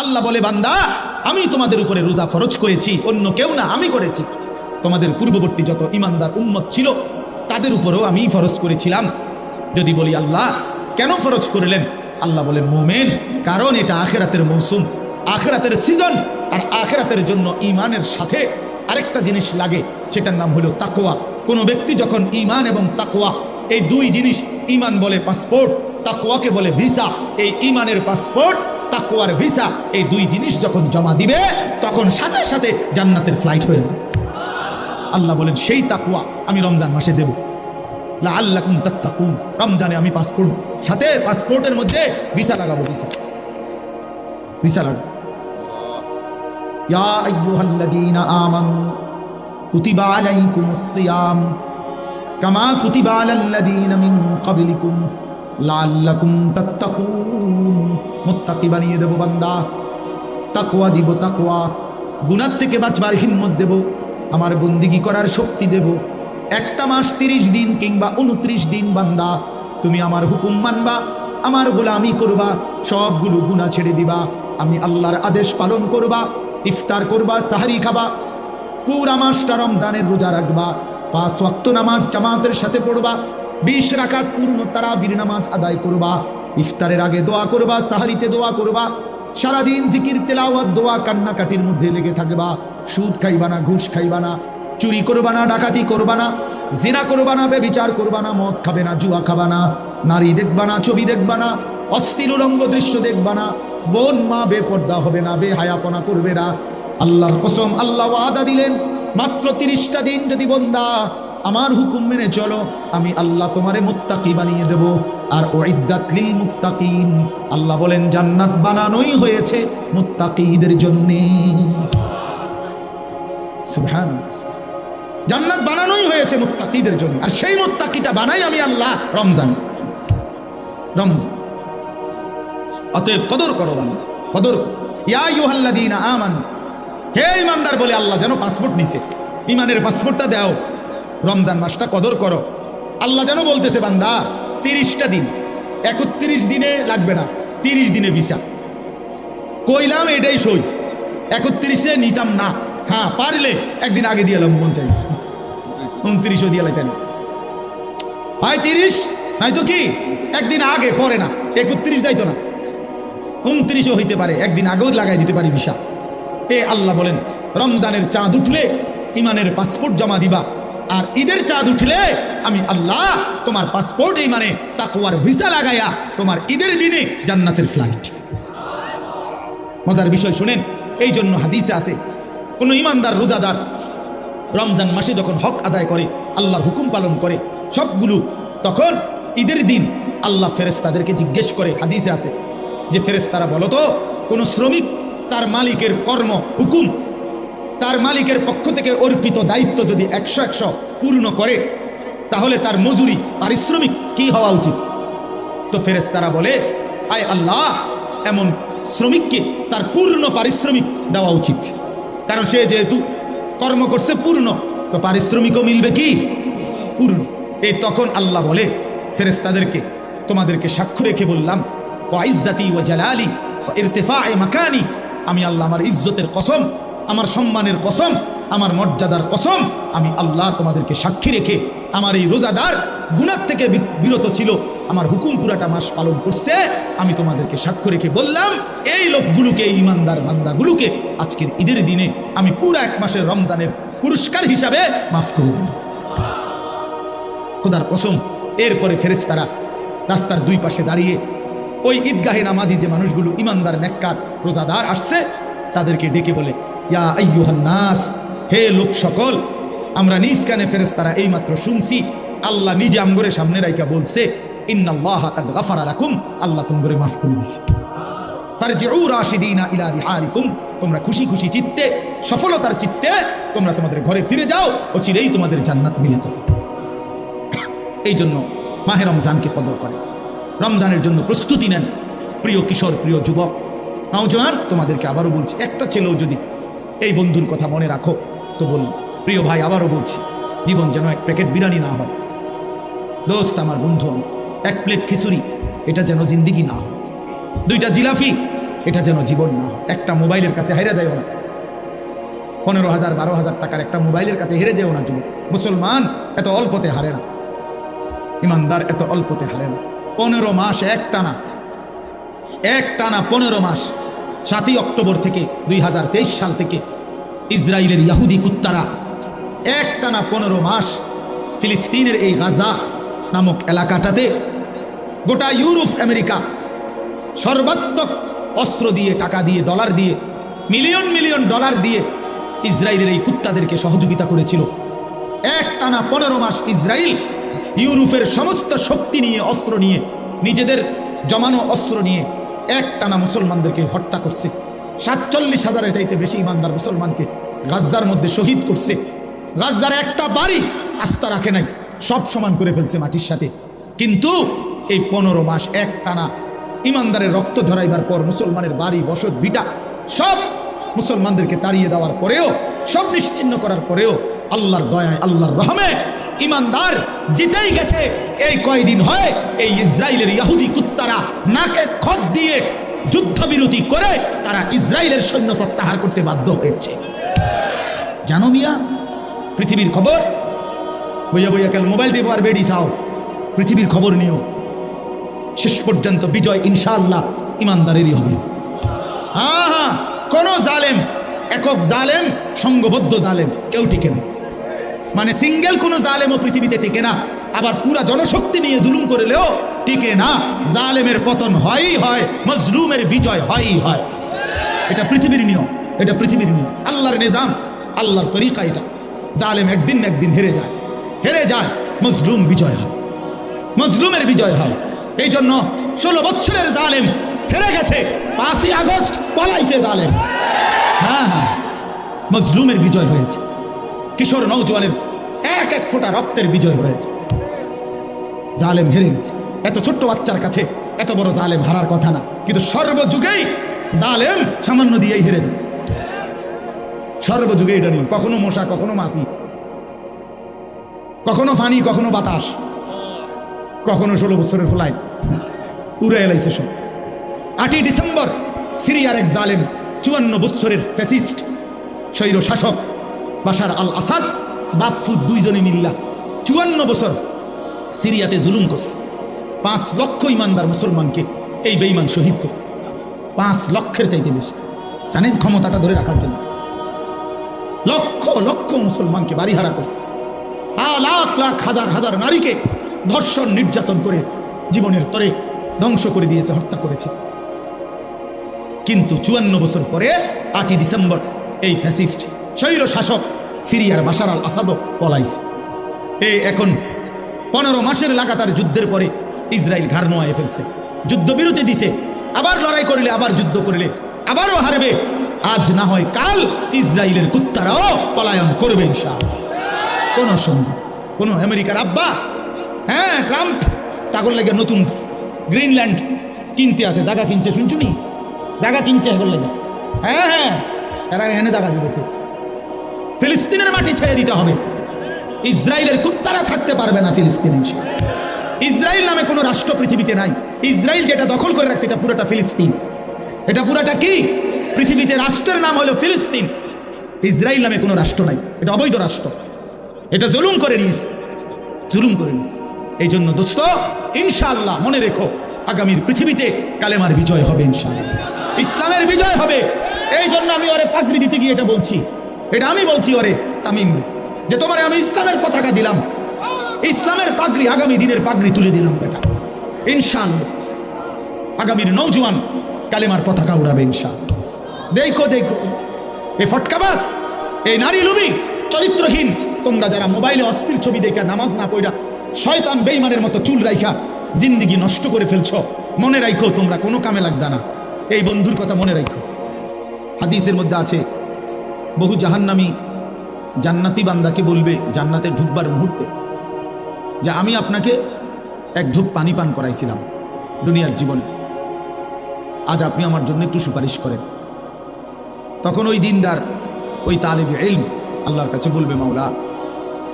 আল্লাহ বলে, বান্দা আমি তোমাদের উপরে রোজা ফরজ করেছি, অন্য কেউ না, আমি করেছি। তোমাদের পূর্ববর্তী যত ইমানদার উম্মত ছিল তাদের উপরেও আমি ফরজ করেছিলাম। যদি বলি আল্লাহ কেন ফরজ করলেন, আল্লাহ বলেন, মুমিন, কারণ এটা আখিরাতের মৌসুম, আখিরাতের সিজন। আর আখিরাতের জন্য ঈমানের সাথে আরেকটা জিনিস লাগে, সেটার নাম হলো তাকওয়া। কোন ব্যক্তি যখন ঈমান এবং তাকওয়া, এই দুই জিনিস, ঈমান বলে পাসপোর্ট, তাকওয়াকে বলে ভিসা, এই ঈমানের পাসপোর্ট, তাকওয়ার ভিসা, এই দুই জিনিস যখন জমা দিবে তখন সাথে সাথে জান্নাতের ফ্লাইট হয়ে যাবে। আল্লাহ বলেন, সেই তাকওয়া আমি রমজান মাসে দেব, লাআল্লাকুম তাত্তাকুন। রমজানে আমি পাসপোর্ট সাথে, পাসপোর্টের মধ্যে ভিসা লাগাবো, ভিসা লাগাবো। ইয়া আইয়ুহাল্লাযীনা আমানু কুতিবা আলাইকুমুস সিয়াম কামা কুতিবা আলাল্লাযীনা মিন ক্বাবলিকুম লাআল্লাকুম তাত্তাকুন। মুত্তাকি বানিয়ে দেব বান্দা, তাকওয়া দিব, তাকওয়া, গুনাহ থেকে বাঁচবার হিম্মত দেব, আমার বন্দিগি করার শক্তি দেব। একটা মাস 30 দিন কিংবা 29 দিন বান্দা তুমি আমার হুকুম মানবা, আমার গোলামি করবা, সবগুলো গুনাহ ছেড়ে দিবা, আমি আল্লাহর আদেশ পালন করবা, ইফতার করবা, সাহরি খাবা, পুরা মাসটা রমজানের রোজা রাখবা, 5 ওয়াক্ত নামাজ জামাতের সাথে পড়বা, 20 রাকাত পূর্ণ তারাবির নামাজ আদায় করবা, ইফতারের আগে দোয়া করবা, সাহরিতে দোয়া করবা, সারাদিন জিকির তেলাওয়াত দোয়া কান্নাকাটির মধ্যে লেগে থাকবা। সুদ খাইবা না, ঘুষ খাইবা না, চুরি করবা না, ডাকাতি করবা না, জিনা করবা না, ব্যভিচার করবা না, মদ খাবে না, জুয়া খাবা না, নারী দেখবা না, ছবি দেখবা না, অশ্লীল উলঙ্গ দৃশ্য দেখবা না, বোন মা বেপর্দা হবে না, বেহায়াপনা করবে না। আল্লাহর কসম, আল্লাহ ওয়াদা দিলেন, মাত্র 30টা দিন যদি বান্দা আমার হুকুম মেনে চলো, আমি আল্লাহ তোমারে মুত্তাকি বানিয়ে দেব। আর উইদ্দাত লিল মুত্তাকিন, আল্লাহ বলেন জান্নাত বানানোই হয়েছে মুত্তাকিদের জন্য। সুবহানাল্লাহ, জান্নাত বানানোই হয়েছে মুত্তাকিদের জন্য। আর সেই মুত্তাকিটা বানাই আমি আল্লাহ রমজান। অতএব কদর করো বান্দা, কদর। ইয়া আইয়ুহাল্লাযীনা আমানু, হে ঈমানদার বলে আল্লাহ যেন পাসপোর্ট নিছে, ঈমানের পাসপোর্টটা দাও, রমজান মাসটা কদর করো। আল্লাহ যেন বলতেছে, বান্দা 30টা দিন, 31 দিনে লাগবে না, 30 দিনে ভিসা কইলাম, এটাই সই। 31-এ নিতাম না, হ্যাঁ পারলে একদিন আগে দিয়ে এলাম, মন চাই 29ও দিয়ে লাইতেন, হয় 30 নয়তো কি একদিন আগে, পরে না, 31 যাইতো না, 29ও হইতে পারে, একদিন আগেও লাগাই দিতে পারি ভিসা। এ আল্লাহ বলেন, রমজানের চাঁদ উঠলে ইমানের পাসপোর্ট জমা দিবা, আর ঈদের চাঁদ উঠলে আমি আল্লাহ তোমার পাসপোর্ট ইমানে তাকওয়ার ভিসা লাগাইয়া তোমার ঈদের দিনে জান্নাতের ফ্লাইট। মজার বিষয় শুনেন, এই জন্য হাদিসে আছে, কোন ইমানদার রোজাদার রমজান মাসে যখন হক আদায় করে, আল্লাহর হুকুম পালন করে সবগুলো, তখন ঈদের দিন আল্লাহ ফেরেশতাদেরকে জিজ্ঞেস করে, হাদিসে আছে যে ফেরেশতারা বলো তো, কোন শ্রমিক তার মালিকের কর্ম হুকুম, তার মালিকের পক্ষ থেকে অর্পিত দায়িত্ব যদি 100 পূর্ণ করে, তাহলে তার মজুরি, পারিশ্রমিক কি হওয়া উচিত? তো ফেরেশতারা বলে, আয় আল্লাহ, এমন শ্রমিককে তার পূর্ণ পারিশ্রমিক দেওয়া উচিত, কারণ সে যেহেতু কর্ম করছে পূর্ণ, তো পারিশ্রমিকও মিলবে কি পূর্ণ। এই তখন আল্লাহ বলে ফেরেশতাদেরকে, তোমাদেরকে সাক্ষ্য রেখে বললাম, ওয়া ইজ্জতি ওয়া জালালি ওয়া ইরতিফা'i মাকানি, আমি আল্লাহ আমার ইজ্জতের কসম, আমার সম্মানের কসম, আমার মর্যাদার কসম, আমি আল্লাহ তোমাদেরকে সাক্ষী রেখে, আমার এই রোজাদার গুনাহ থেকে বিরত ছিল, আমার হুকুম পুরাটা মাস পালন করছে, আমি তোমাদেরকে সাক্ষ্য রেখে বললাম, এই লোকগুলোকে, এই ঈমানদার বান্দাগুলোকে আজকের ঈদের দিনে আমি পুরা 1 মাসের রমজানের পুরস্কার হিসাবে মাফ করে দিলাম, খোদার কসম। এরপরে ফেরেশতারা রাস্তার 2 পাশে দাঁড়িয়ে ওই ঈদগাহে নামাজি যে মানুষগুলো ঈমানদার নেককার রোজাদার আসছে, তাদেরকে ডেকে বলে, ইয়া আইয়ুহান নাস, হে লোক সকল, আমরা নিজ কানে ফেরেশতারা এইমাত্র শুনছি, আল্লাহ নিজে আমগরে সামনে রাইকা বলছে, ইন্নাল্লাহা কাদ গাফারা লাকুম, আল্লাহ তোমরে মাফ করে দিয়েছে, ফারজিউ রাশিদিনা ইলা রিহালিকুম, তোমরা খুশি খুশি চিত্তে, সফলতার চিত্তে তোমরা তোমাদের ঘরে ফিরে যাও, অচিরেই তোমাদের জান্নাত মিলে যাবে। এই জন্য মাহে রমজানকে কদর করে, রমজানের জন্য প্রস্তুতি নেন। প্রিয় কিশোর, প্রিয় যুবক, নওজওয়ান, তোমাদেরকে আবারও বলছি, একটা ছেলেও যদি এই বন্ধুর কথা মনে রাখো তো বল, প্রিয় ভাই, আবারও বলছি, জীবন যেন 1 প্যাকেট বিরিয়ানি না হয়, দোস্ত আমার, বন্ধু, 1 প্লেট খিচুড়ি, এটা যেন জিন্দিগি না হয়, 2টা জিলাপি এটা যেন জীবন না হয়। একটা মোবাইলের কাছে হেরে যায়ও না, 15,000 12,000 টাকার একটা মোবাইলের কাছে হেরে যেও না যুবক। মুসলমান এত অল্পতে হারে না, ইমানদার এত অল্পতে হারে না। 15 মাস একটানা 15 মাস, 7ই অক্টোবর থেকে 2023 সাল থেকে ইসরায়েলের ইহুদি কুত্তারা একটানা 15 মাস ফিলিস্তিনের এই গাজা নামক এলাকাটাতে গোটা ইউরোপ আমেরিকা সর্বাত্মক অস্ত্র দিয়ে, টাকা দিয়ে, ডলার দিয়ে, মিলিয়ন মিলিয়ন ডলার দিয়ে ইসরায়েলের এই কুত্তাদেরকে সহযোগিতা করেছিল। একটানা 15 মাস ইসরায়েল ইউরোপের সমস্ত শক্তি নিয়ে, অস্ত্র নিয়ে, নিজেদের জমানো অস্ত্র নিয়ে একটানা মুসলমানদেরকে হত্যা করছে। 47,000-এর চাইতে বেশি ইমানদার মুসলমানকে গাজ্জার মধ্যে শহীদ করছে। গাজ্জার একটা বাড়ি আস্থা রাখে নাই, সব সমান করে ফেলছে মাটির সাথে। কিন্তু এই 15 মাস একটানা ইমানদারের রক্ত ঝরাইবার পর, মুসলমানের বাড়ি বসত ভিটা সব মুসলমানদেরকে তাড়িয়ে দেওয়ার পরেও, সব নিশ্চিহ্ন করার পরেও আল্লাহর দয়ায়, আল্লাহর রহমে ইমানদার জিতেই গেছে। এই কয়দিন হয় এই ইসরায়েলের ইহুদি কুত্তারা নাকে খত দিয়ে যুদ্ধবিরতি করে তারা ইসরায়েলের সৈন্য প্রত্যাহার করতে বাধ্য হয়েছে। জানো মিয়া, পৃথিবীর খবর বইয়া বইয়া কাল মোবাইল টিপো আর বেডি চাও, পৃথিবীর খবর নিও। শেষ পর্যন্ত বিজয় ইনশাআল্লাহ ইমানদারেরই হবে। হ্যাঁ হ্যাঁ, কোন জালেম, একক জালেম, সংঘবদ্ধ জালেম কেউ টিকে না। মানে সিঙ্গেল কোন জালেমও পৃথিবীতে টিকে না। আবার পুরা জনশক্তি নিয়ে জুলুম করলেও টিকে না। জালেমের পতন হয়ই হয়, মজলুমের বিজয় হয়ই হয়। এটা পৃথিবীর নিয়ম, এটা পৃথিবীর নিয়ম, আল্লাহর নিজাম, আল্লাহর তরিকা এটা। জালেম একদিন না একদিন হেরে যায়, হেরে যায়, মজলুম বিজয় হয়, মজলুমের বিজয় হয়। এই জন্য 16 বছরের জালেম হেরে গেছে, 5ই আগস্ট পলাইছে জালেম। হ্যাঁ হ্যাঁ, মজলুমের বিজয় হয়েছে, কিশোর নওজোয়ানের এক এক ফোঁটা রক্তের বিজয় হয়েছে। জালেম হেরে গেছে। এত ছোট্ট বাচ্চার কাছে এত বড় জালেম হারার কথা না, কিন্তু সর্বযুগেই জালেম সামান্য দিয়েই হেরে যায়। সর্বযুগে এটা নিয়ম। কখনো মশা, কখনো মাছি, কখনো ফানি, কখনো বাতাস, কখনো 16 বছরের ফ্লাইট উড়ে এলাইছে সব। 8ই ডিসেম্বর সিরিয়ার এক জালেম, 54 বছরের ফ্যাসিস্ট স্বৈর শাসক বাশার আল আসাদ, বাপ্পু দুইজনে মিল্লা 54 বছর সিরিয়াতে জুলুম করছে। 5 লক্ষ ইমানদার মুসলমানকে এই বেঈমান শহীদ করছে। 5 লক্ষের চাইতে বেশি। জানেন ক্ষমতাটা ধরে রাখার জন্য লক্ষ লক্ষ মুসলমানকে বাড়িহারা করছে। লাখ লাখ হাজার হাজার নারীকে ধর্ষণ, নির্যাতন করে জীবনের তরে ধ্বংস করে দিয়েছে, হত্যা করেছে। কিন্তু 54 বছর পরে 8ই ডিসেম্বর এই ফ্যাসিস্ট স্বৈর শাসক সিরিয়ার বাশার আল আসাদও পলাইছে। এখন 15 মাসের লাগাতার যুদ্ধের পরে ইসরায়েল ঘাড় নোয়ায় ফেলছে, যুদ্ধবিরতি দিছে। আবার লড়াই করলে, আবার যুদ্ধ করলে আবারও হারবে। আজ না হয় কাল ইসরায়েলের কুত্তারাও পলায়ন করবে ইনশাআল্লাহ। কোন সম্ভব, কোন আমেরিকার আব্বা, হ্যাঁ ট্রাম্প তাগর লাগে নতুন গ্রিনল্যান্ড কিনতে আছে, জায়গা কিনছে, শুনছুনি জায়গা কিনছে এখন লাগে। হ্যাঁ হ্যাঁ, এরা এখানে জায়গা দিব। ফিলিস্তিনের মাটি ছেড়ে দিতে হবে, ইসরায়েলের কুত্তারা থাকতে পারবে না ফিলিস্তিন। ইসরায়েল নামে কোনো রাষ্ট্র পৃথিবীতে নাই। ইসরায়েল যেটা দখল করে রাখছে এটা পুরোটা ফিলিস্তিন। এটা পুরোটা কি? পৃথিবীতে রাষ্ট্রের নাম হলো ফিলিস্তিন। ইসরায়েল নামে কোনো রাষ্ট্র নাই, এটা অবৈধ রাষ্ট্র। এটা জুলুম করে নিয়েছে, জুলুম করে নিয়েছে। এই জন্য দোস্ত, ইনশাআল্লাহ মনে রেখো, আগামীর পৃথিবীতে কালেমার বিজয় হবে ইনশাআল্লাহ, ইসলামের বিজয় হবে। এই জন্য আমি ওরে পাগড়ি দিতে গিয়ে এটা বলছি, এটা আমি বলছি ওরে তামিম, যে তোমারে আমি ইসলামের পতাকা দিলাম, ইসলামের পাগড়ি, আগামী দিনের পাগড়ি তুলে দিলাম। এটা ইনশাআল্লাহ আগামীর নওজোয়ান কালেমার পতাকা উড়াবে ইনশাআল্লাহ। দেখো দেখো, এই ফটকাবাজ, এই নারী লুবি, চরিত্রহীন তোমরা যারা মোবাইলে অস্থির ছবি দেখা, নামাজ না পড়া, শয়তান বেঈমানের মতো চুল রাইখা জিন্দিগি নষ্ট করে ফেলছো, মনে রাখো তোমরা কোনো কামে লাগবে না। এই বন্ধুর কথা মনে রাখো। হাদিসের মধ্যে আছে, বহু জাহান্নামী জান্নাতি বান্দাকে বলবে জান্নাতে ঢুকবার মুহূর্তে, যে আমি আপনাকে এক ঢোক পানি পান করাইছিলাম দুনিয়ার জীবনে, আজ আপনি আমার জন্য একটু সুপারিশ করেন। তখন ওই দিনদার, ওই তালেবে ইলম আল্লাহর কাছে বলবে, মাওলা,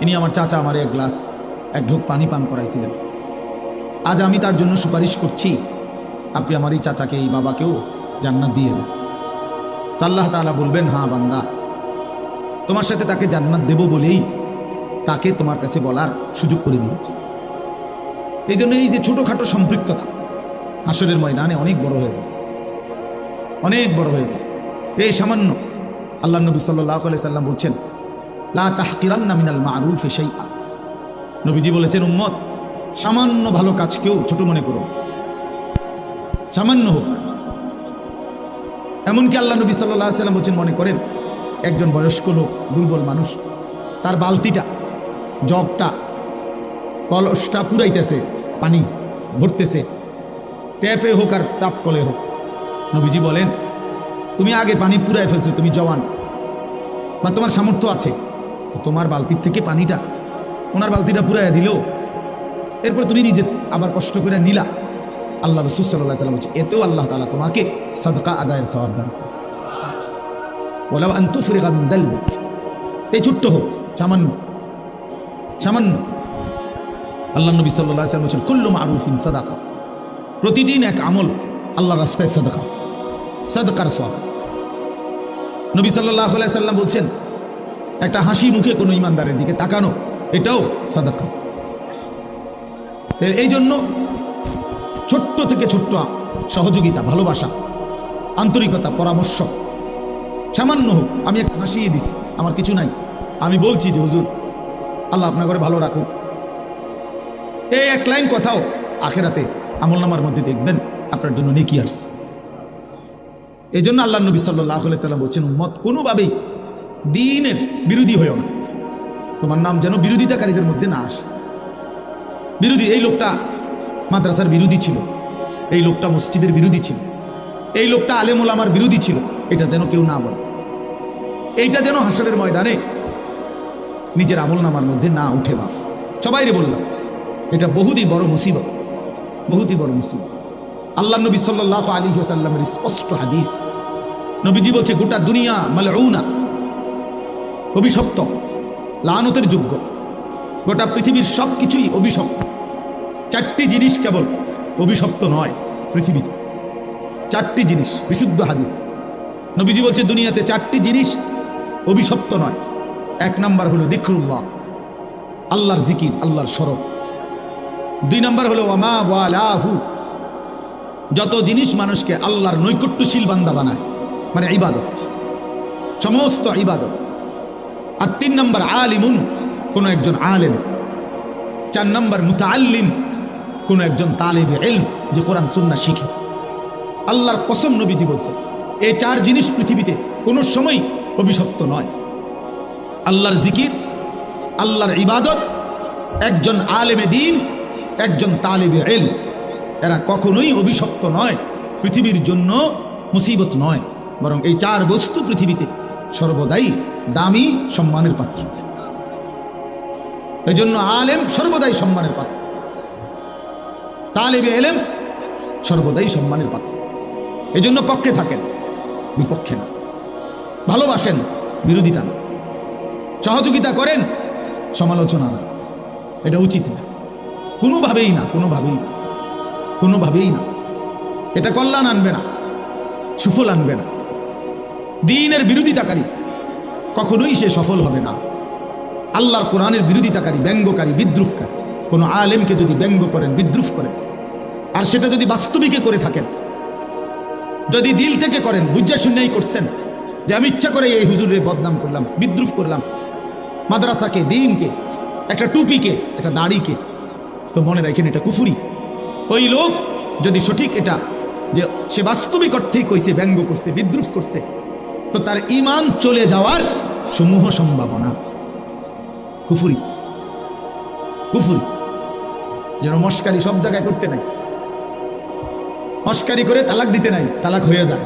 ইনি আমার চাচা আমার এক ঢোক পানি পান করাইছিলেন, আজ আমি তার জন্য সুপারিশ করছি, আপনি আমার এই চাচাকে, এই বাবাকেও জান্নাত দিয়ে দেন। তো আল্লাহ তাআলা বলবেন, হ্যাঁ বান্দা, তোমার সাথে তাকে জান্নাত দেব বলেই তাকে তোমার কাছে বলার সুযোগ করে দিয়েছি। এই জন্য এই যে ছোটোখাটো সম্পৃক্ততা হাসরের ময়দানে অনেক বড় হয়ে যায়, অনেক বড় হয়ে যায়। এই সামান্য আল্লাহ নবী সাল্লাল্লাহু আলাইহি সাল্লাম বলছেন, লা তাহকিরান্না মিনাল মারুফি শাইআ। নবীজি বলেছেন, উম্মত, সামান্য ভালো কাজকেও ছোট মনে করো, সামান্য হোক। এমনকি আল্লাহ নবী সাল্লাল্লাহু আলাইহি সাল্লাম বলছেন, মনে করেন একজন বয়স্ক লোক, দুর্বল মানুষ, তার বালতিটা, জগটা, কলসটা পুরাইতেছে, পানি ভরতেছে, ট্যাপে হোক আর চাপ কলে হোক। নবীজি বলেন, তুমি আগে পানি পুরাই ফেলছো, তুমি জওয়ান বা তোমার সামর্থ্য আছে, তোমার বালতির থেকে পানিটা ওনার বালতিটা পুরাইয়া দিলেও এরপর তুমি নিজে আবার কষ্ট করে নিলা। আল্লাহ রাসূল সাল্লাল্লাহু আলাইহি সাল্লাম বলছে, এতেও আল্লাহ তাআলা তোমাকে সাদকা আদায়ের সওয়াব দান করবে। ওয়ালাউ আন তুফরিগা মিন দালবিক, এই ছোট্ট হোক, সামান্য সামান্য। আল্লাহ নবী সাল্লাল্লাহু আলাইহি সাল্লাম বলছেন, কুল্লু মারুফিন সাদাকা, প্রতিটি এক আমল আল্লাহর রাস্তায় সাদাকা, সাদকার সওয়াব। নবী সাল্লাল্লাহু আলাইহি সাল্লাম বলছেন, একটা হাসি মুখে কোনো ইমানদারের দিকে তাকানো, এটাও সাদাকা। এই জন্য ছোট্ট থেকে ছোট্ট সহযোগিতা, ভালোবাসা, আন্তরিকতা, পরামর্শ, সামান্য হোক। আমি একটা হাসিয়ে দিছি, আমার কিছু নাই, আমি বলছি যে হুজুর আল্লাহ আপনার ঘরে ভালো রাখুক, এই এক লাইন কথাও আখেরাতে আমলনামার মধ্যে দেখবেন আপনার জন্য নেকি আসছে। এই জন্য আল্লাহ নবী সাল্লাল্লাহু আলাইহি সাল্লাম বলছেন, উম্মত, কোনোভাবেই দ্বীনের বিরোধী হয়েও না, তোমার নাম যেন বিরোধিতাকারীদের মধ্যে না আসে। বিরোধী, এই লোকটা মাদ্রাসার বিরোধী ছিল, এই লোকটা মসজিদের বিরোধী ছিল, এই লোকটা আলেম ওলামার বিরোধী ছিল, এটা যেন কেউ না বলে। এইটা যেন হাসরের ময়দানে নিজের আমলনামার মধ্যে না উঠে। বাপ সবাইরে বললাম, এটা বহুতই বড় মুসিবত, বহুতই বড় মুসিবত। আল্লাহ নবী সাল্লাল্লাহু আলাইহি ওয়াসাল্লামের স্পষ্ট হাদিস, নবীজি বলছে, গোটা দুনিয়া মালউনা, অভিশপ্ত, লানতের যোগ্য, গোটা পৃথিবীর সব কিছুই অভিশপ্ত। চারটি জিনিস কেবল অভিশপ্ত নয় পৃথিবীতে, চারটি জিনিস, বিশুদ্ধ হাদিস। নবীজি বলছে, দুনিয়াতে চারটি জিনিস অভিশপ্ত নয়। এক নাম্বার হলো যিকরুল্লাহ, আল্লাহর জিকির, আল্লাহর স্মরণ। দুই নাম্বার হলো ওয়ামা ওয়ালাহু, যত জিনিস মানুষকে আল্লাহর নৈকট্যশীল বান্দা বানায়, মানে ইবাদত, সমস্ত ইবাদত। আর তিন নাম্বার আলিমুন, কোন একজন আলেম। চার নাম্বার মুতাআল্লিম, কোন একজন তালিবে ইলম, যে কোরআন সুন্নাহ শিখে। আল্লাহর কসম, নবীজি বলছে, এই চার জিনিস পৃথিবীতে কোনো সময় অভিশপ্ত নয়। আল্লাহর জিকির, আল্লাহর ইবাদত, একজন আলেমে দ্বীন, একজন তালিবে ইলম, এরা কখনোই অভিশপ্ত নয়, পৃথিবীর জন্য মুসিবত নয়, বরং এই চার বস্তু পৃথিবীতে সর্বদাই দামি, সম্মানের পাত্র। এই জন্য আলেম সর্বদাই সম্মানের পাত্র, তালিবে ইলম সর্বদাই সম্মানের পাত্র। এই জন্য পক্ষে থাকেন, বিপক্ষে না। ভালোবাসেন, বিরোধিতা না। সহযোগিতা করেন, সমালোচনা না। এটা উচিত না, কোনোভাবেই না, কোনোভাবেই না, কোনোভাবেই না। এটা কল্যাণ আনবে না, সুফল আনবে না। দ্বীনের বিরোধিতাকারী কখনোই সে সফল হবে না। আল্লাহর কোরআনের বিরোধিতাকারী, ব্যঙ্গকারী, বিদ্রুপকারী, কোনো আলেমকে যদি ব্যঙ্গ করেন, বিদ্রুপ করেন, আর সেটা যদি বাস্তবিকে করে থাকেন, যদি দিল থেকে করেন, বুঝা শুনেই করছেন যে আমি ইচ্ছা করে এই হুজুরের বদনাম করলাম, বিদ্রুপ করলাম, মাদ্রাসাকে, দ্বীনকে, একটা টুপিকে, একটা দাড়িকে, তো মনে রাখেন এটা কুফরি। ওই লোক যদি সঠিক এটা যে সে বাস্তবিক অর্থেই কইছে, ব্যঙ্গ করছে, বিদ্রুপ করছে, তো তার ঈমান চলে যাওয়ার সমূহ সম্ভাবনা। কুফরি, কুফরি। যেন মস্কারি সব জায়গায় করতে নাই, মস্কারি করে তালাক দিতে নাই, তালাক হয়ে যায়।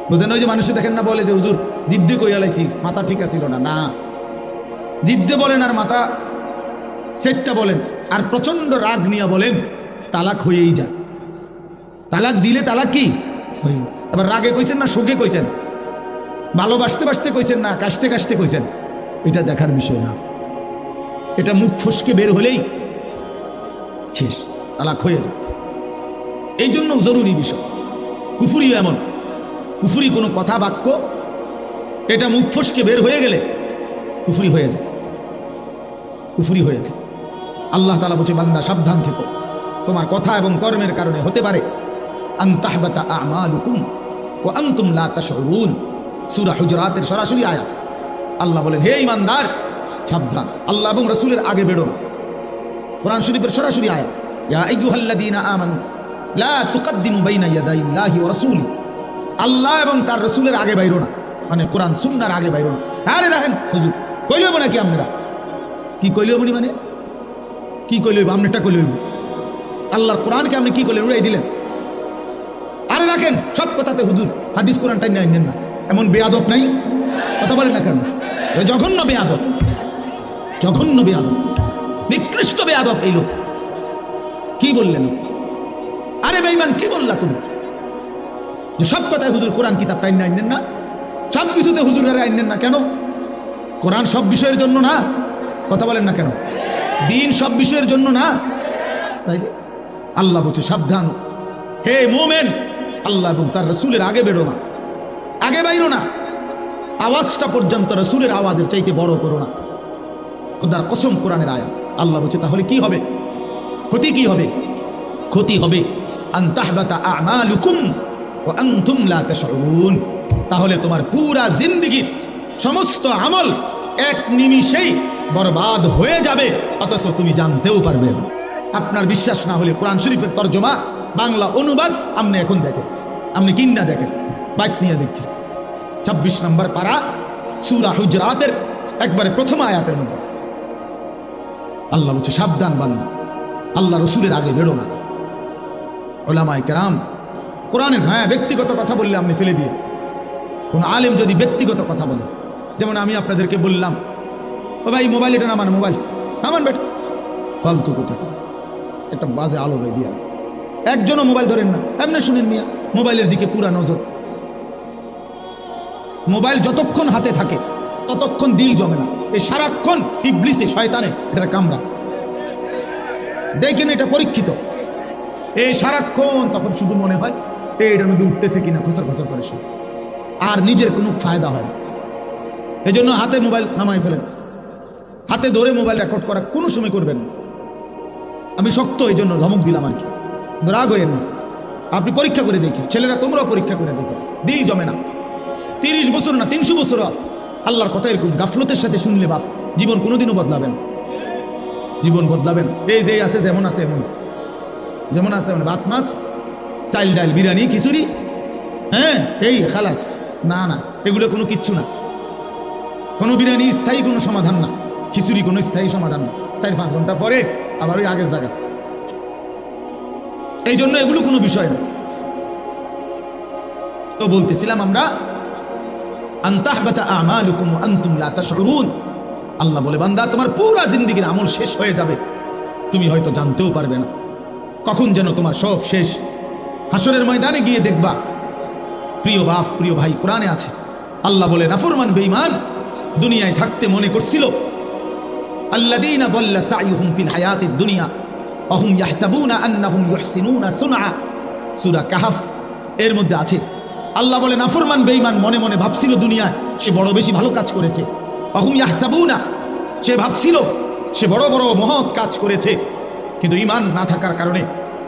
বুঝেন? ওই যে মানুষে দেখেন না, বলে যে হুজুর জিদ্দে কইয়া লাইছি, মাথা ঠিক আছিল না। না, জিদ্দে বলেন আর মাথা সেটটা বলেন আর প্রচন্ড রাগ নিয়ে বলেন, তালাক হয়েই যায়। তালাক দিলে তালাক কি? এবার রাগে কইছেন না শোকে কইছেন, ভালোবাসতে বাসতে কইছেন না কাশতে কাশতে কইছেন, এটা দেখার বিষয় না। এটা মুখ ফসকে বের হলেই শেষ, তালাক হয়ে যায়। এই জন্য জরুরি বিষয়। কুফরি এমন, কুফরি কোনো কথা বাক্য এটা মুখ ফসকে বের হয়ে গেলে কুফরি হয়ে যায়, কুফরি হয়েছে। আল্লাহ তাআলা বলছে, বান্দা সাবধান থেকো, তোমার কথা এবং কর্মের কারণে হতে পারে আন তাহবাতা আমালুকুম ওয়া আনতুম লা তাশউরুন। সূরা হুজুরাতের সরাসরি আয়াত। আল্লাহ বলেন, হে ঈমানদার সাবধান, আল্লাহ এবং রাসূলের আগে বেরো না। কোরআন শরীফের সরাসরি আয়াত, ইয়া আইয়ুহাল্লাযীনা আমানু লা তুকদ্দিমু বাইনা ইয়াদাইল্লাহি ওয়া রাসূলি। আল্লাহ এবং তার রাসূলের আগে বাইরো না, মানে কোরআন সুন্নাহর আগে বাইরো না। আরে রাখেন হুজুর, কইলইব নাকি আপনারা? কি কইলইব মানে কি কইলইব? আপনিটা কইলইব, আল্লাহর কোরআনকে আপনি কি করলেন? উড়াই দিলেন। আরে রাখেন, সব কথাতে হুজুর হাদিস কোরআনটাই নেন না, এমন বেয়াদব নাই? কথা বলেন না কেন? জঘন্য বেয়াদব, জঘন্য বেয়াদব, নিকৃষ্ট বেয়াদব এই লোক। কি বললেন? আরে বেঈমান, কি বললা তুমি যে সব কথায় হুজুর কোরআন কিতাবটাই নেন না, সব কিছুতে হুজুরেরা আইনেন না? কেন? কোরআন সব বিষয়ের জন্য না? কথা বলেন না কেন? দিন সব বিষয়ের জন্য না? তাই আল্লাহ বলছে, সাবধান হে মুমিন, আল্লাহ এবং তার রাসূলের আগে বেরো না, আগে বাইরো না। আওয়াজটা পর্যন্ত রাসূলের আওয়াজের চাইতে বড় করো না। খোদার কসম, কোরআনের আয়াত। আল্লাহ বলছে, তাহলে কি হবে? ক্ষতি কি হবে? ক্ষতি হবে আন তাহবাতা আমালুকুম ওয়া আনতুম লা তাশউরুন। তাহলে তোমার পুরা জিন্দেগীর সমস্ত আমল এক নিমিষেই বরবাদ হয়ে যাবে, অথচ তুমি জানতেও পারবে না। আপনার বিশ্বাস না হলে কোরআন শরীফের তরজমা বাংলা অনুবাদ আপনি এখন দেখেন, আপনি কিন্না দেখেন, বাইক নিয়ে দেখেন। 26 নম্বর পারা সূরা হুজরাতের একবারে প্রথম আয়াতের মধ্যে আল্লাহ বলছে, সাবধান বান্দা, আল্লাহ রসুলের আগে বেরো না। উলামায়ে কেরাম কোরআনের, হ্যাঁ ব্যক্তিগত কথা বললে আপনি ফেলে দিয়ে, কোন আলেম যদি ব্যক্তিগত কথা বলে, যেমন আমি আপনাদেরকে বললাম, ও ভাই মোবাইল এটা নামান, মোবাইল নামান বেটা, ফালতু কথা, একটা বাজে আলো দিয়ে একজনও মোবাইল ধরেন না, এমনি শুনেন মিয়া, মোবাইলের দিকে পুরা নজর। মোবাইল যতক্ষণ হাতে থাকে ততক্ষণ দিল জমে না। এই সারাক্ষণ ইবলিসে, শয়তানে এটা কামড়া, দেখেন এটা পরীক্ষিত। এই সারাক্ষণ তখন শুধু মনে হয় এইটার মধ্যে উঠতেছে কিনা, খসর খসর করে শুনে, আর নিজের কোনো ফায়দা হয় না। এই জন্য হাতে মোবাইল নামাই ফেলেন, হাতে ধরে মোবাইল রেকর্ড করা কোনো সময় করবেন না। আমি শক্ত এই জন্য ধমক দিলাম আর কি, রাগ হইয়েন না। আপনি পরীক্ষা করে দেখি, ছেলেরা তোমরাও পরীক্ষা করে দেখো, দিল জমে না। 30 বছর না 300 বছর আল্লাহর কথা এরকম গাফলতের সাথে শুনলে বাপ, জীবন কোনোদিনও বদলাবেন, জীবন বদলাবেন। এই যে আছে যেমন আছে এমন, যেমন আছে এমন, ভাত মাছ চাল ডাল বিরিয়ানি খিচুড়ি, হ্যাঁ এই খালাস, না না এগুলো কোনো কিচ্ছু না। কোনো বিরিয়ানি স্থায়ী কোনো সমাধান না, খিচুড়ি কোনো স্থায়ী সমাধান না। 4-5 ঘন্টা পরে আবার ওই আগের জায়গা। এই জন্য এগুলো কোনো বিষয় না। তো বলতেছিলাম আমরা, আন তাহবাতা আমালুকুম ওয়া আনতুম লা তাশউরুন। আল্লাহ বলে, বান্দা তোমার পুরা জিন্দেগীর আমল শেষ হয়ে যাবে, তুমি হয়তো জানতেও পারবে না কখন যেন তোমার সব শেষ। হাসরের ময়দানে গিয়ে দেখবা, প্রিয় বাপ প্রিয় ভাই, কোরআনে আছে, আল্লাহ বলে, নাফরমান বেঈমান দুনিয়ায় থাকতে মনে করছিল, আল্লাযীনা দাল্লা সাইয়ুহুম ফিল হায়াতিদ দুনিয়া ওয়া হুম ইয়াহসাবুনা আন্নাহুম ইউহসিনুনা সুনআ। সূরা কাহফ এর মধ্যে আছে। আল্লাহ বলে, নাফরমান বেঈমান মনে মনে ভাবছিল দুনিয়ায় সে বড় বেশি ভালো কাজ করেছে। ওয়া হুম ইয়াহসাবুনা, সে ভাবছিল সে বড় বড় মহৎ কাজ করেছে, কিন্তু ঈমান না থাকার কারণে,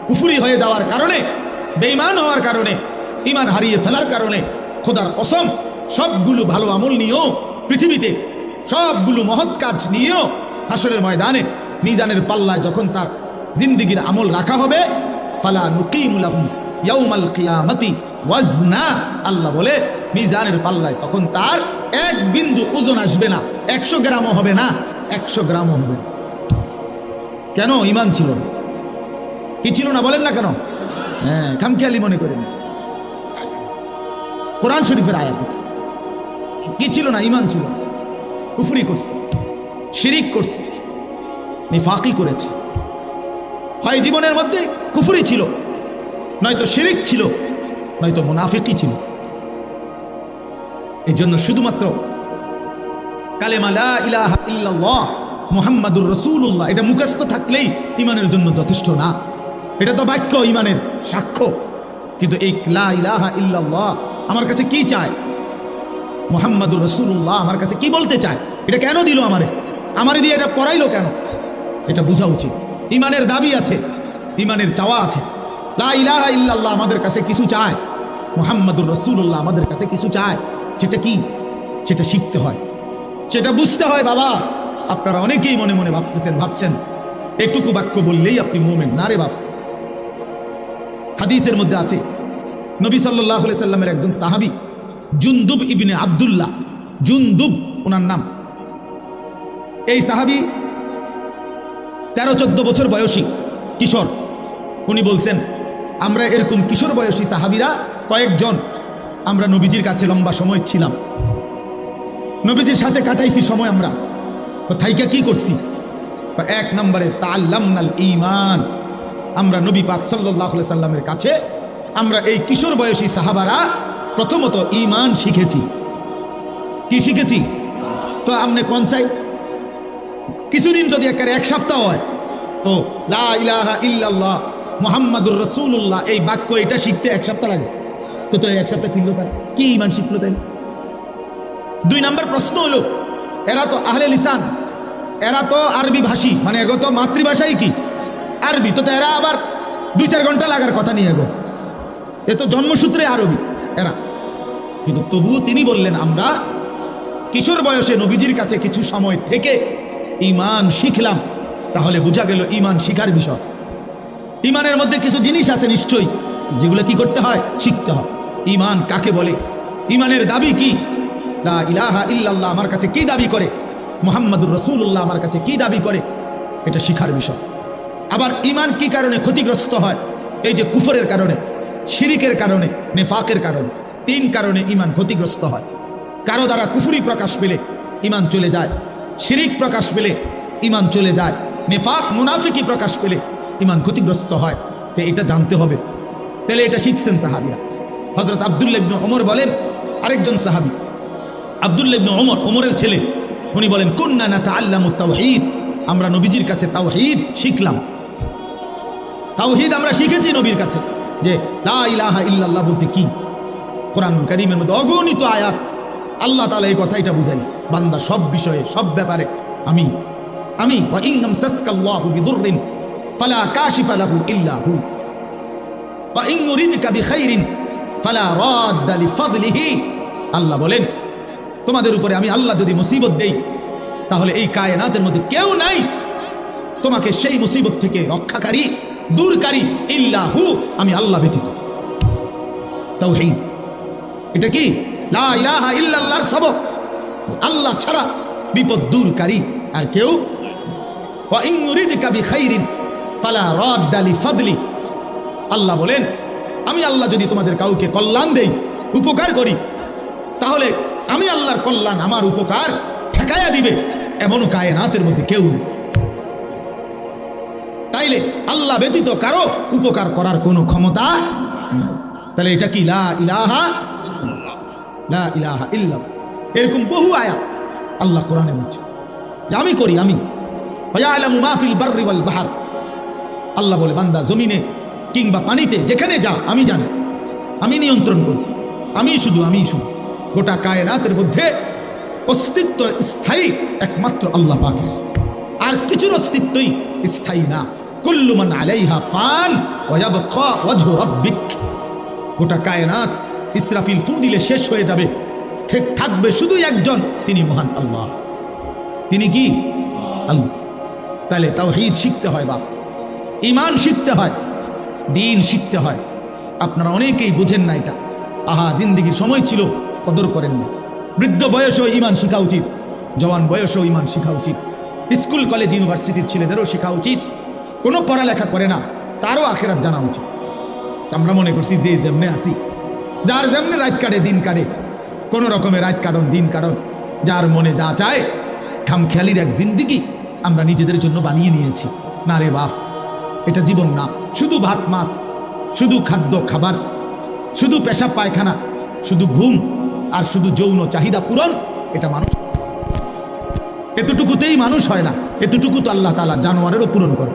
কুফরি হয়ে যাওয়ার কারণে, বেঈমান হওয়ার কারণে, ঈমান হারিয়ে ফেলার কারণে, খোদার কসম সবগুলো ভালো আমল নিয়েও, পৃথিবীতে সবগুলো মহৎ কাজ নিয়েও হাসরের ময়দানে মিজানের পাল্লায় যখন তার জিন্দেগীর আমল রাখা হবে, ফালা নুকিমু লাহুম ইয়াউমাল কিয়ামাতি ওয়াজনা। আল্লাহ বলে, মিজানের পাল্লায় তখন তার এক বিন্দু ওজন আসবে না, 100 গ্রামও হবে না, 100 গ্রামও হবে না। কেন? ঈমান ছিল না। কি ছিল না বলেন না কেন? হ্যাঁ, খামখেয়ালি মনে করেন। কোরআন শরীফের আয়াত, কি ছিল না? ঈমান ছিল না। কুফরি করছে, শিরিক করছে, নিফাকি করেছে। হয় জীবনের মধ্যে কুফরি ছিল, নয়তো শিরিক ছিল, নয়তো মুনাফিকি ছিল। এই জন্য শুধুমাত্র কালেমা লা ইলাহা ইল্লাল্লাহ মুহাম্মাদুর রাসূলুল্লাহ এটা মুখস্থ থাকলেই ঈমানের জন্য যথেষ্ট না। এটা তো বাক্য, ইমানের সাক্ষ্য। কিন্তু এই লা ইলাহা ইল্লাল্লাহ আমার কাছে কি চায়, মুহাম্মাদুর রাসূলুল্লাহ আমার কাছে কি বলতে চায়, এটা কেন দিল আমারে দিয়ে এটা পড়াইলো কেন, এটা বোঝা উচিত। ইমানের দাবি আছে, ইমানের চাওয়া আছে। লা ইলাহা ইল্লাল্লাহ আমাদের কাছে কিছু চায়, মুহাম্মাদুর রাসূলুল্লাহ আমাদের কাছে কিছু চায়। সেটা কি? সেটা শিখতে হয়, সেটা বুঝতে হয়। বাবা, আপনারা অনেকেই মনে মনে ভাবছেন এটুকু বাক্য বললেই আপনি মুমিন। না রে বাপ। হাদিসের মধ্যে আছে, নবী সাল্লাল্লাহু আলাইহি সাল্লামের একজন সাহাবী জুনদুব ইবনে আব্দুল্লাহ, জুনদুব ওনার নাম। এই সাহাবী 13-14 বছর বয়সী কিশোর। উনি বলছেন, আমরা এরকম কিশোর বয়সী সাহাবীরা কয়েকজন আমরা নবীজির কাছে লম্বা সময় ছিলাম, নবীজির সাথে কাটাইছি সময়। আমরা তো থাইকা কি করছি? 1 নম্বরে তাআল্লামনাল ঈমান, আমরা নবী পাক সাল্লাল্লাহু আলাইহি সাল্লামের কাছে আমরা এই কিশোর বয়সী সাহাবারা প্রথমত ঈমান শিখেছি। কি শিখেছি? তো আমনে কোন চাই কিছুদিন যদি একেবারে 1 সপ্তাহ হয়, তো লা ইলাহা ইল্লাল্লাহ মুহাম্মাদুর রাসূলুল্লাহ এই বাক্য এটা শিখতে 1 সপ্তাহ লাগে। তো 1 সপ্তাহ কিনলো তার কি ঈমান শিখলো তাই? 2 নম্বর প্রশ্ন হলো, এরা তো আহলে লিসান, এরা তো আরবি ভাষী, মানে এগো তো মাতৃভাষাই কি আরবি, তো এরা আবার 2-4 ঘন্টা লাগার কথা নিয়ে এগো, এ তো জন্মসূত্রে আরবি এরা। কিন্তু তবুও তিনি বললেন, আমরা কিশোর বয়সে নবীজির কাছে কিছু সময় থেকে ঈমান শিখলাম। তাহলে বোঝা গেল ঈমান শিখার বিষয়। ঈমানের মধ্যে কিছু জিনিস আছে নিশ্চয়ই, যেগুলো কি করতে হয়? শিখতে হয়। ঈমান কাকে বলে? ঈমানের দাবি কি? লা ইলাহা ইল্লাল্লাহ আমার কাছে কি দাবি করে, মুহাম্মাদুর রাসূলুল্লাহ আমার কাছে কি দাবি করে, এটা শিখার বিষয়। আবার ঈমান কি কারণে ক্ষতিগ্রস্ত হয়? এই যে কুফরের কারণে, শিরিকের কারণে, নেফাকের কারণে। 3 কারণে ঈমান ক্ষতিগ্রস্ত হয়। কারো দ্বারা কুফরি প্রকাশ পেলে ঈমান চলে যায়, শিরিক প্রকাশ পেলে ঈমান চলে যায়, নেফাক মুনাফিকি প্রকাশ পেলে ঈমান ক্ষতিগ্রস্ত হয়। তো এটা জানতে হবে। তাহলে এটা শিখছেন সাহাবীরা। হযরত আব্দুল্লাহ ইবনে ওমর বলেন, আরেকজন সাহাবী আব্দুল্লাহ ইবনে ওমর, ওমরের ছেলে, উনি বলেন, কুন্না নাতাআল্লামুত তাওহীদ, আমরা নবীজির কাছে তাওহীদ শিখলাম। তাওহীদ আমরা শিখেছি নবীর কাছে, যে লা ইলাহা ইল্লাল্লাহ বলতে কি। কোরআন কারীমের মধ্যে অগণিত আয়াত আল্লাহ তাআলা এই কথাটা বুঝাইছে, বান্দা সব বিষয়ে, সব ব্যাপারে আমি ওয়া ইন ইয়ামসাসকাল্লাহু বিদুররিন ফালা কাশিফা লাহু ইল্লা হু ওয়া ইন ইউরিদকা বিখাইরিন ফালা রাদ্দা লিফাদলিহি। আল্লাহ বলেন, তোমাদের উপরে আমি আল্লাহ যদি মুসিবত দেই, তাহলে এই কায়নাতের মধ্যে কেউ নাই তোমাকে সেই মুসিবত থেকে রক্ষাকারী, দূরকারী, ইল্লাহু, আমি আল্লাহ ব্যতীত। তাওহীদ এটা কি? লা ইলাহা ইল্লাল্লাহর সবক, আল্লাহ ছাড়া বিপদ দূরকারী আর কেউ। ওয়া ইন ইউরিদকা বিখাইরিন ফালা রাদ্দা লিফাদলি। আল্লাহ বলেন, আমি আল্লাহ যদি তোমাদের কাউকে কল্যাণ দেই, উপকার করি, তাহলে আমি আল্লাহর কল্যাণ, আমার উপকার ঠেকায়া দিবে এমনও কায়নাতের মধ্যে কেউ নেই। তাইলে আল্লাহ ব্যতীত কারো উপকার করার কোনো ক্ষমতা। তাহলে এটা কি? লা ইলাহা ইল্লাল্লাহ। এরকম বহু আয়াত আল্লাহ কোরআনে বলছে যে আমি করি, আমি ওয়ায়ালামু মা ফিল বাররি ওয়াল বাহর। আল্লাহ বলে, বান্দা জমিনে কিংবা পানিতে যেখানে যা আমি জানি, আমি নিয়ন্ত্রণ করি, আমি শুধু গোটা কায়নাতের মধ্যে অস্তিত্ব স্থায়ী একমাত্র আল্লাহ পাকের, আর কিছুর অস্তিত্বই স্থায়ী না। কুল্লু মান আলাইহা ফান ওয়া ইয়াবকা ওয়াজহু রাব্বিক। গোটা কায়নাত ইসরাফিল ফু দিলে শেষ হয়ে যাবে, ঠিক থাকবে শুধু একজন, তিনি মহান আল্লাহ। তিনি কি? আল্লাহ। তাহলে তাওহীদ শিখতে হয় বাপ, ঈমান শিখতে হয়, দ্বীন শিখতে হয়। আপনারা অনেকেই বুঝেন না এটা। আহা, জিন্দেগির সময় ছিল, কদর করেন না। বৃদ্ধ বয়সেও ঈমান শেখা উচিত, জওয়ান বয়সেও ঈমান শেখা উচিত। স্কুল কলেজ ইউনিভার্সিটির ছেলেদেরও শেখা উচিত। কোনো পড়ালেখা করে না, তারও আখিরাত জানা উচিত। আমরা মনে করছি যে যেমনে আসি, যার যেমনে রাত কাটে দিন কাটে, কোনো রকমের রাত কাটন দিন কাটন, যার মনে যা চায়, খামখেয়ালির এক জিন্দেগি আমরা নিজেদের জন্য বানিয়ে নিয়েছি। না রে বাপ, এটা জীবন না। শুধু ভাত মাছ, শুধু খাদ্য খাবার, শুধু পেশাব পায়খানা, শুধু ঘুম আর শুধু যৌন চাহিদা পূরণ, এটা মানুষ। এতটুকুতেই মানুষ হয় না। এতটুকু তো আল্লাহ তাআলা জানোয়ারেরও পূরণ করে।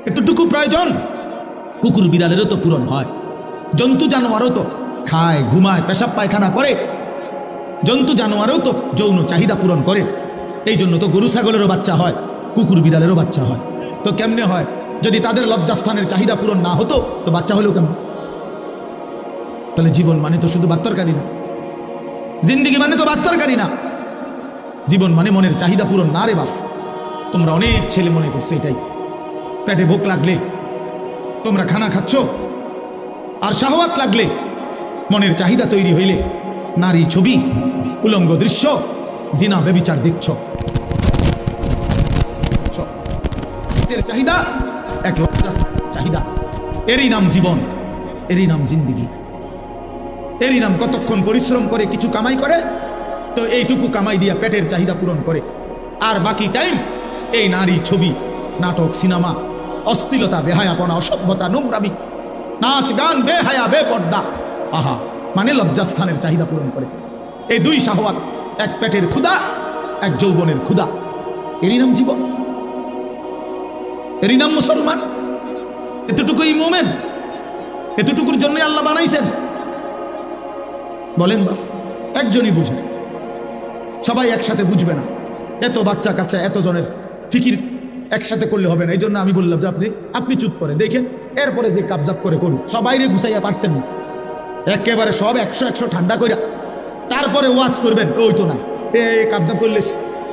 এতটুকু প্রয়োজন কুকুর বিড়ালেরও তো পূরণ হয়, জন্তু জানোয়ারও তো খায়, ঘুমায়, পেশাব পায়খানা করে, জন্তু জানোয়ারও তো যৌন চাহিদা পূরণ করে। এই জন্য তো গরু ছাগলেরও বাচ্চা হয়, কুকুর বিড়ালেরও বাচ্চা হয়। তো কেমনে হয়? যদি তাদের লজ্জাস্থানের চাহিদা পূরণ না হতো তো বাচ্চা হলেও কেমন? তাহলে জীবন মানে তো শুধু বাচ্চারকারী না, জিন্দিগি মানে তো বাচ্চারকারী না, জীবন মানে মনের চাহিদা পূরণ না রে বাপ। তোমরা অনেক ছেলে মনে করছো এটাই, পেটে ভোক লাগলে তোমরা খানা খাচ্ছ, আর শাহওয়াত লাগলে, মনের চাহিদা তৈরি হইলে নারী ছবি, উলঙ্গ দৃশ্য, জিনা ব্যভিচার দেখছ। চাহিদা এক চাহিদা, এরই নাম জীবন, এরই নাম জিন্দিগি, এরই নাম কতক্ষণ পরিশ্রম করে কিছু কামাই করে, তো এইটুকু কামাই দিয়া পেটের চাহিদা পূরণ করে, আর বাকি টাইম এই নারী ছবি, নাটক, সিনেমা, অশ্লীলতা, বেহায়াপনা, অসভ্যতা, নোংরামি, নাচ গান, বেহায়া, বেপর্দা, আহা মানে লজ্জাস্থানের চাহিদা পূরণ করে। এই দুই শাহওয়াত, এক পেটের ক্ষুধা, এক যৌবনের ক্ষুধা, এরই নাম জীবন, এরই নাম মুসলমান। এতটুকুই মোমেন, এতটুকুর জন্য আল্লাহ বানাইছেন। বলেন বাপ, একজনই বুঝে, সবাই একসাথে বুঝবে না। এত বাচ্চা কাচ্চা, এত জনের ফিকির একসাথে করলে হবে না। এই জন্য আমি বললাম যে আপনি চুপ করে দেখেন, এরপরে যে কাবজাব করে করুন। সবাইরে গুছাইয়া পারতেন না, একেবারে সব 100 ঠান্ডা কইরা তারপরে ওয়াজ করবেন, ওই তো না, কাবজাব করলে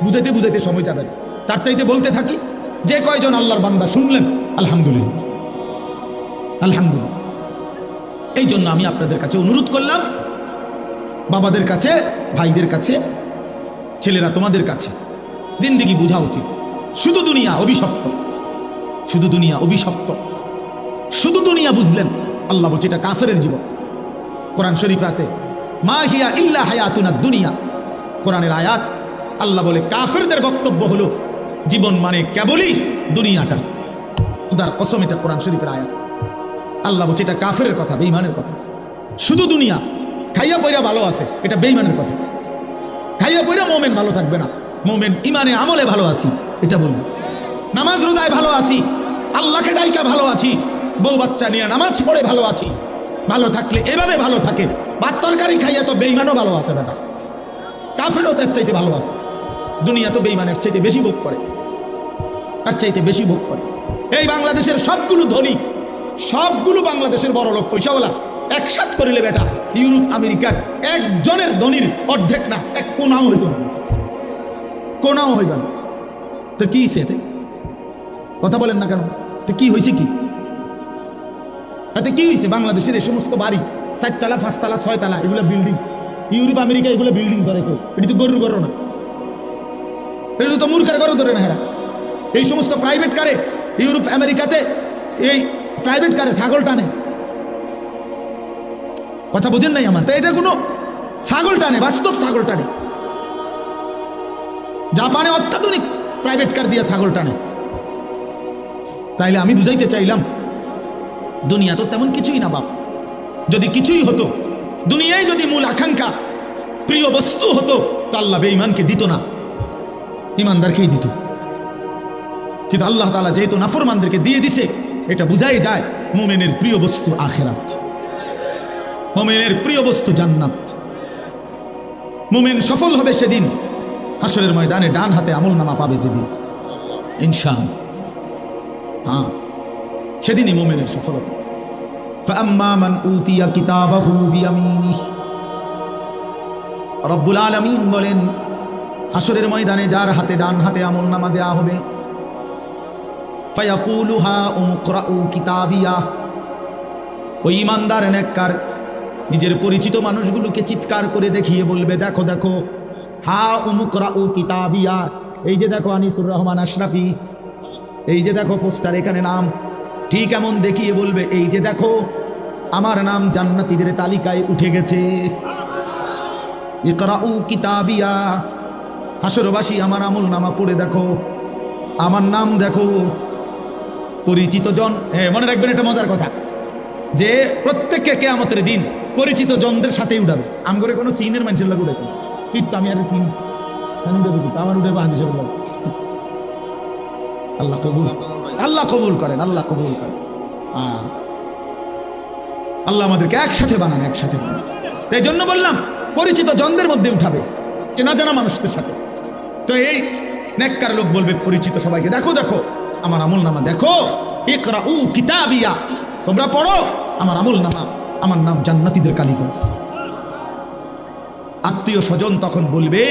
বুঝাইতে বুঝাইতে সময় যাবে না। তার চাইতে বলতে থাকি, যে কয়জন আল্লাহর বান্দা শুনলেন আলহামদুলিল্লাহ, আলহামদুলিল্লাহ। এই জন্য আমি আপনাদের কাছে অনুরোধ করলাম, বাবাদের কাছে, ভাইদের কাছে, ছেলেরা তোমাদের কাছে, জিন্দিগি বোঝা উচিত। শুধু দুনিয়া অভিশপ্ত, শুধু দুনিয়া অভিশপ্ত, শুধু দুনিয়া বুঝলেন, আল্লাহ বলছে এটা কাফেরের জীবন। কোরআন শরীফ আছে, মা হিয়া ইল্লা হায়াতুনা দুনিয়া, কোরআনের আয়াত। আল্লাহ বলে কাফেরদের বক্তব্য হলো জীবন মানে কেবলই দুনিয়াটা। খুদার কসম, এটা কোরআন শরীফের আয়াত। আল্লাহ বলছে এটা কাফেরের কথা, বেঈমানের কথা। শুধু দুনিয়া, খাইয়া পয়রা ভালো আছে, এটা বেঈমানের কথা। খাইয়া পয়রা মোমেন ভালো থাকবে না, মোমেন ইমানে আমলে ভালো আছি, এটা বলবো। নামাজ রোজায় ভালো আছি, আল্লাহকে ডাইকা ভালো আছি, বউ বাচ্চা নিয়ে নামাজ পড়ে ভালো আছি, ভালো থাকলে এভাবে ভালো থাকে। ভাত তরকারি খাইয়া তো বেঈমানও ভালো আছে বেটা, কাফেরও তার চাইতে ভালো আছে। দুনিয়া তো বেঈমানের চাইতে বেশি ভোগ করে, তার চাইতে বেশি ভোগ করে। এই বাংলাদেশের সবগুলো ধনী, সবগুলো বাংলাদেশের বড় লোক পয়সাওয়ালা একসাথ করিলে বেটা ইউরোপ আমেরিকার একজনের ধনীর অর্ধেক না, এক কোনাও হইত না, কোনাও হইত না। তো কি হয়েছে? কথা বলেন না কেন? তো কি হয়েছে? কি তাতে কি হয়েছে? বাংলাদেশের এই সমস্ত বাড়ি 4 তলা 5 তলা 6 তলা এগুলো বিল্ডিং, ইউরোপ আমেরিকা এগুলো বিল্ডিং ধরে কেউ, এটি তো গরুর ঘর না, এটা তো মূর্খের ঘরও ধরে না। হ্যাঁ, এই সমস্ত প্রাইভেট কারে ইউরোপ আমেরিকাতে, এই প্রাইভেট কারে ছাগল টানে। কথা বোঝেন নাই আমার? তো এটা কোনো ছাগল টানে, বাস্তব ছাগল টানে। জাপানে অত্যাধুনিক প্রাইভেট কার দিয়ে ছাগল টানে। তাইলে আমি বুঝাইতে চাইলাম, দুনিয়া তো তেমন কিছুই না বাপ। যদি কিছুই হতো, দুনিয়ায় যদি মূল আকাঙ্ক্ষা প্রিয় বস্তু হতো, তো আল্লাহ বেঈমানকে দিত না, ইমানদারকেই দিত। কিন্তু আল্লাহ তাআলা যেহেতু নাফরমানদেরকে দিয়ে দিছে, এটা বুঝাই যায় মুমিনের প্রিয় বস্তু আখিরাত, মুমিনের প্রিয় বস্তু জান্নাত। মুমিন সফল হবে সেদিন, হাসরের ময়দানে ডান হাতে আমলনামা পাবে যেদিন, ইনশাআল্লাহ। হ্যাঁ, সেদিনই মুমিনের সফলতা। ফাআম্মা মান উতিয়া কিতাবাহু বিয়ামিনিহি, রব্বুল আলামিন বলেন, হাসরের ময়দানে যার হাতে ডান হাতে আমলনামা দেয়া হবে, ফায়াকুলু হা উমকরাউ কিতাবিয়া, ওই ইমানদার নেককার নিজের পরিচিত মানুষগুলোকে চিৎকার করে দেখিয়ে বলবে, দেখো দেখো, হা উমকরাউ কিতাবিয়া, এই যে দেখো আনিসুর রহমান আশরাফি, এই যে দেখো পোস্টার, এখানে নাম। ঠিক এমন দেখিয়ে বলবে, এই যে দেখো আমার নাম জান্নাতীদের তালিকায় উঠে গেছে। ইকরাউ কিতাবিয়া, হাসরবাসী আমার আমল নামা পড়ে দেখো, আমার নাম দেখো। পরিচিত জন, হ্যাঁ মনে রাখবেন এটা মজার কথা, যে প্রত্যেককে কিয়ামতের দিন পরিচিত জনদের সাথেই উঠাবে। আমগরে কোনো সিনের মানুষের লাগে উঠে, কিন্তু আমি আর চিনি উঠে, আমার উঠে হাজি সাহেব, আল্লাহ কবুল। আল্লাহ কবুল করেন, আল্লাহ কবুল করেন। আল্লাহ আমাদেরকে একসাথে বানান, একসাথে বানান। তাই জন্য বললাম পরিচিত জনদের মধ্যে উঠাবে, চেনা জানা মানুষদের সাথে। তো এই নেককার লোক বলবে পরিচিত সবাইকে, দেখো দেখো আমার আমলনামা দেখো, ইকরাউ কিতাবিয়া, তোমরা পড়ো আমার আমলনামা, আমার নাম জান্নাতীদের কালীগঞ্জ। আত্মীয় স্বজন তখন বলবে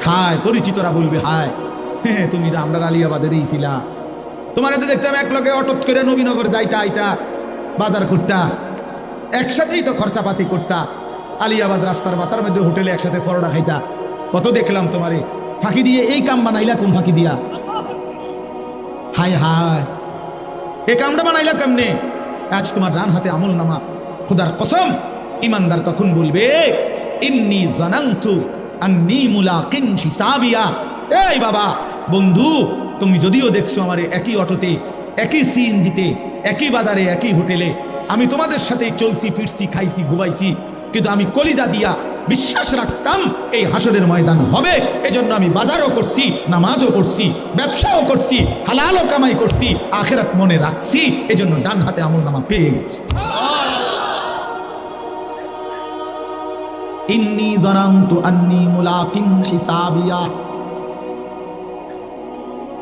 হায়, পরিচিতরা বলবে হায়, হ্যাঁ তুমি তো আমরা আলিয়াবাদেরই ছিলা, তোমার এতে দেখতাম এক লগে অটত করে নবীনগর যাইতা আইতা, বাজার করতা, একসাথেই তো খরচাপাতি করতা, আলিয়াবাদ রাস্তার মাথার মধ্যে হোটেলে একসাথে পরোটা খাইতা, কত দেখলাম তোমারে, ফাঁকি দিয়ে এই কাম বানাইলা কোন ফাঁকি দিয়া? হায় হায়, এই কামটা বানাইলা কেমনে? আজ তোমার ডান হাতে আমল নামা, খুদার কসম। ইমানদার তখন বলবে ইন্নী জানান্তু আন্নী মুলাকিন হিসাবিয়া। এই বাবা বন্ধু, তুমি যদিও দেখছো আমারে একই অটোতে, একই সিএনজিতে, একই বাজারে, একই হোটেলে, আমি তোমাদের সাথেই চলছি ফিরছি, খাইছি ঘুমাইছি, কিন্তু আমি কলিজা দিয়া বিশ্বাস রাখতাম এই হাসরের ময়দান হবে। এজন্য আমি বাজারও করছি, নামাজও পড়ছি, ব্যবসাও করছি, হালালও কামাই করছি, আখিরাত মনে রাখছি, এজন্য ডান হাতে আমলনামা পেয়ে গেছি। ইন্নী জানান্তু আন্নী মুলাকিন হিসাবিয়া।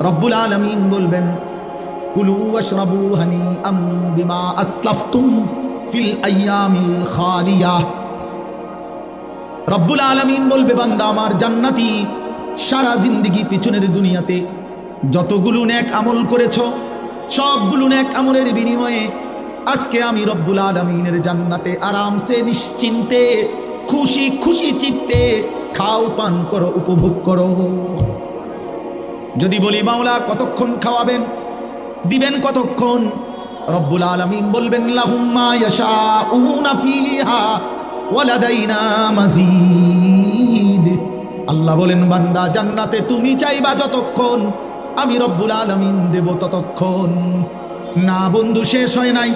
রব্বুল আলামিন বলবেন কুলু ওয়াশরাবু হানিআম বিমা আসলাফতুম ফিল আইয়ামিল খালিয়া। রব্বুল আলামিন বলবে বান্দা আমার জান্নাতি, সারা জিন্দেগি পিছনের দুনিয়াতে যতগুলো নেক আমল করেছ, সবগুলো নেক আমলের বিনিময়ে আজকে আমি রব্বুল আলামিনের জান্নাতে আরামসে নিশ্চিন্তে খুশি খুশি চিত্তে খাও, পান করো, উপভোগ করো। যদি বলি মাওলা কতক্ষণ খাওয়াবেন, দিবেন কতক্ষণ? রব্বুল আলামিন বলবেন লাহুম মা ইয়াশাউনা ফিহা ওয়া লাদাইনা মাজিদ। আল্লাহ বলেন বান্দা জান্নাতে তুমি চাইবা যতক্ষণ, আমি রব্বুল আলামিন দেব ততক্ষণ। না বন্ধু, শেষ হয় নাই।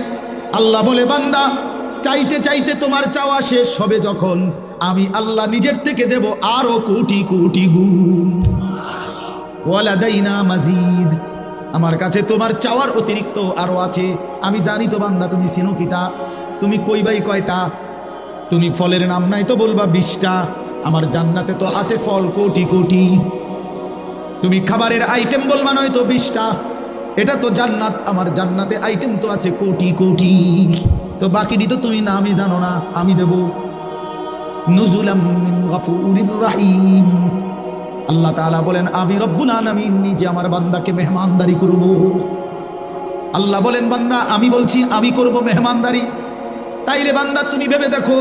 আল্লাহ বলে বান্দা চাইতে চাইতে তোমার চাওয়া শেষ হবে যখন, আমি আল্লাহ নিজের থেকে দেব আরো কোটি কোটি গুণ। ওয়া লাদাইনা মাজিদ, আমার কাছে তোমার চাওয়ার অতিরিক্ত আরো আছে। আমি জানি তো বান্দা তুমি চিনো কিতা, তুমি কইবাই কয়টা? তুমি ফলের নাম নাই তো বলবা 20টা, আমার জান্নাতে তো আছে ফল কোটি কোটি। তুমি খাবারের আইটেম বলবা নয় তো 20টা, এটা তো জান্নাত, আমার জান্নাতে আইটেম তো আছে কোটি কোটি। তো বাকিটি তো তুমি নামই জানো না, আমি দেব। নুজুলাম মিন গফুরির রহিম। আল্লাহ তাআলা বলেন আমি রব্বুল আলামিন নিজে আমার বান্দাকে মেহমানদারি করব। আল্লাহ বলেন বান্দা আমি বলছি আমি করব মেহমানদারি। তাইলে বান্দা তুমি ভেবে দেখো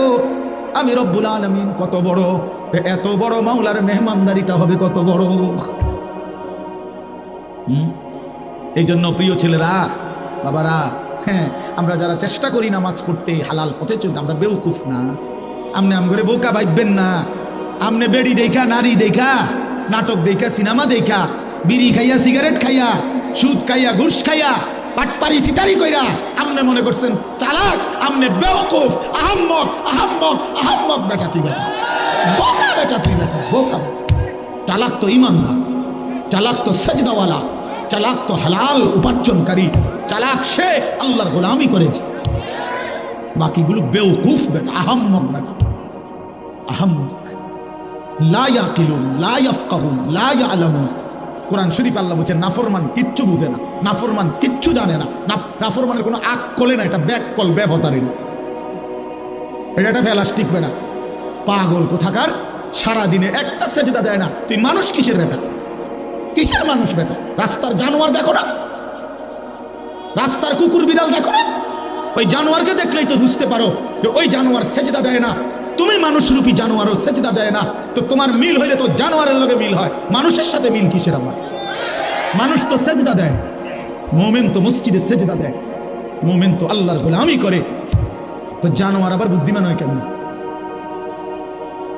আমি রব্বুল আলামিন কত বড়, এত বড় মাওলার মেহমানদারিটা হবে কত বড়। এই জন্য প্রিয় ছেলেরা, বাবারা, হ্যাঁ আমরা যারা চেষ্টা করি নামাজ পড়তে, হালাল পথে চলতে, আমরা বেউকুফ না। আমনে আম করে বোকা ভাববেন না। আমনে বেড়ি দেখা, নারী দেখা, নাটক দেখা, সিনেমা দেখা, বিড়ি খাইয়া, সিগারেট খাইয়া, সুদ খাইয়া, ঘুষ খাইয়া, পাটপারি সিটারি কইরা আমনে মনে করছেন চালাক। আমনে বেওকুফ, আহাম্মক আহাম্মক আহাম্মক বেটা তুই, বেটা বোকা, বেটা তুই, বেটা বোকা। চালাক তো ইমানদার, চালাক তো সাজদাওয়ালা, চালাক তো হালাল উপার্জনকারী, চালাক সে আল্লাহর গোলামি করেছে। বাকিগুলো বেওকুফ বেটা, আহাম্মক বেটা, আহাম্মক। লা ইয়াকিলুন, লা ইয়াফকাহুন, লা ইয়ালামুন। কোরআন শরীফ আল্লাহ বলছেন নাফরমান কিচ্ছু বুঝে না, নাফরমান কিচ্ছু জানে না, নাফরমানের কোনো আকলে না, এটা ব্যাককল, ব্যবতারি না, এটা একটা প্লাস্টিক বেটা, পাগল কোথাকার। সারাদিনে একটা সেজদা দেয় না, তুই মানুষ কিসের বেটা? কিসের মানুষ বেটা? রাস্তার জানোয়ার দেখো না, রাস্তার কুকুর বিড়াল দেখো না? ওই জানোয়ারকে দেখলেই তো বুঝতে পারো যে ওই জানোয়ার সেজদা দেয় না। তুমি মানুষরূপী জানোয়ারও সেজদা দেয় না, তো তোমার মিল হইলে তো জানোয়ারের লগে মিল হয়, মানুষের সাথে মিল কিসের? আমার মানুষ তো সেজদা দেয়, মুমিন তো মসজিদে সেজদা দেয়, মুমিন তো আল্লাহর গোলামি করে। তো জানোয়ার আবার বুদ্ধিমান হয় কেমন?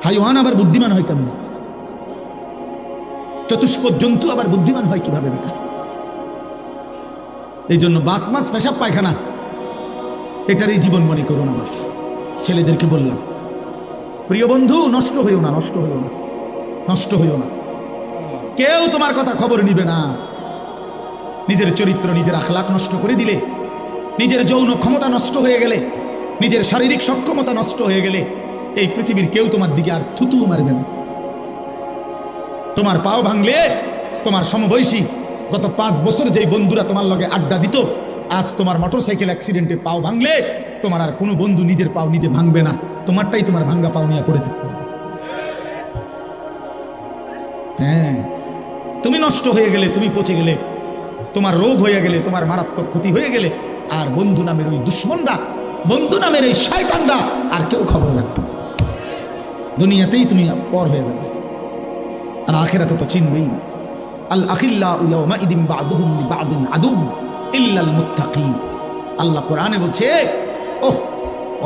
হাইওয়ান আবার বুদ্ধিমান হয় কেমন? চতুষ্প জন্তু আবার বুদ্ধিমান হয় কিভাবে বেটা? এই জন্য বাত মাছ পেশাব পায়খানা এটারই জীবন মনে করো না। বাপ ছেলেদেরকে বললাম, প্রিয় বন্ধু নষ্ট হইও না, নষ্ট হইও না, নষ্ট হইও না। কেউ তোমার কথা খবর নিবে না, নিজের চরিত্র, নিজের আখলাক নষ্ট করে দিলে, নিজের যৌন ক্ষমতা নষ্ট হয়ে গেলে, নিজের শারীরিক সক্ষমতা নষ্ট হয়ে গেলে, এই পৃথিবীর কেউ তোমার দিকে আর থুতু মারবে না। তোমার পাও ভাঙলে তোমার সমবয়সী গত 5 বছর যেই বন্ধুরা তোমার লগে আড্ডা দিত, আজ তোমার মোটরসাইকেল অ্যাক্সিডেন্টে পাও ভাঙলে তোমার আর কোনো বন্ধু নিজের পাও নিজে ভাঙবে না, তোমারটাই তোমার ভাঙ্গা পাও নিয়ে পড়ে থাকতে হবে। হ্যাঁ, তুমি নষ্ট হয়ে গেলে, তুমি পচে গেলে, তোমার রোগ হয়ে গেলে, তোমার মারাত্মক ক্ষতি হয়ে গেলে, আর বন্ধু নামের ওই দুশ্মনরা, বন্ধু নামের এই শয়তানরা আর কেউ খবর রাখবে। দুনিয়াতেই তুমি পর হয়ে যাবে, আর আখিরাতে তো চিনবেই। আল আখিল্লাউ ইয়াউমাইদিন বা'দুহুম লিবা'দিন আদু ইল্লাল মুত্তাকিন। আল্লাহ কোরআনে বলছে, ওহ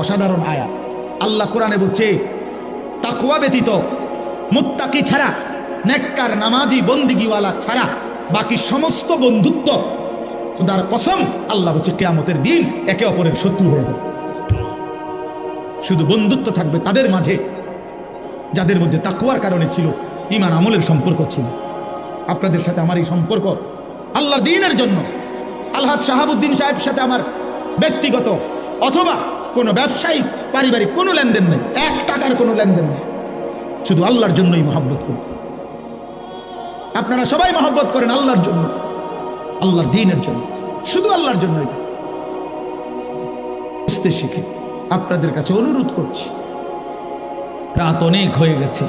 অসাধারণ আয়াত। আল্লাহ কোরআনে বলছে তাকওয়া ব্যতীত, মুত্তাকি ছাড়া, নেককার নামাজি বন্দিগিওয়ালা ছাড়া বাকি সমস্ত বন্ধুত্ব, খোদার কসম আল্লাহ বলছে কিয়ামতের দিন একে অপরের শত্রু হয়ে যাবে। শুধু বন্ধুত্ব থাকবে তাদের মাঝে যাদের মধ্যে তাকওয়ার কারণে ছিল, ঈমান আমলের সম্পর্ক ছিল। আপনাদের সাথে আমার এই সম্পর্ক আল্লাহর দ্বীনের জন্য। আলহাজ শাহাবুদ্দিন সাহেবের সাথে আমার ব্যক্তিগত অথবা কোনো ব্যবসায়িক পারিবারিক কোনো লেনদেন নেই, 1 টাকার কোনো লেনদেন নেই, শুধু আল্লাহর জন্যই মহব্বত করি। আপনারা সবাই মহব্বত করেন আল্লাহর জন্য, আল্লাহর দ্বীনের জন্য, শুধু আল্লাহর জন্য। এটা বুঝতে শিখে আপনাদের কাছে অনুরোধ করছি। রাত অনেক হয়ে গেছে,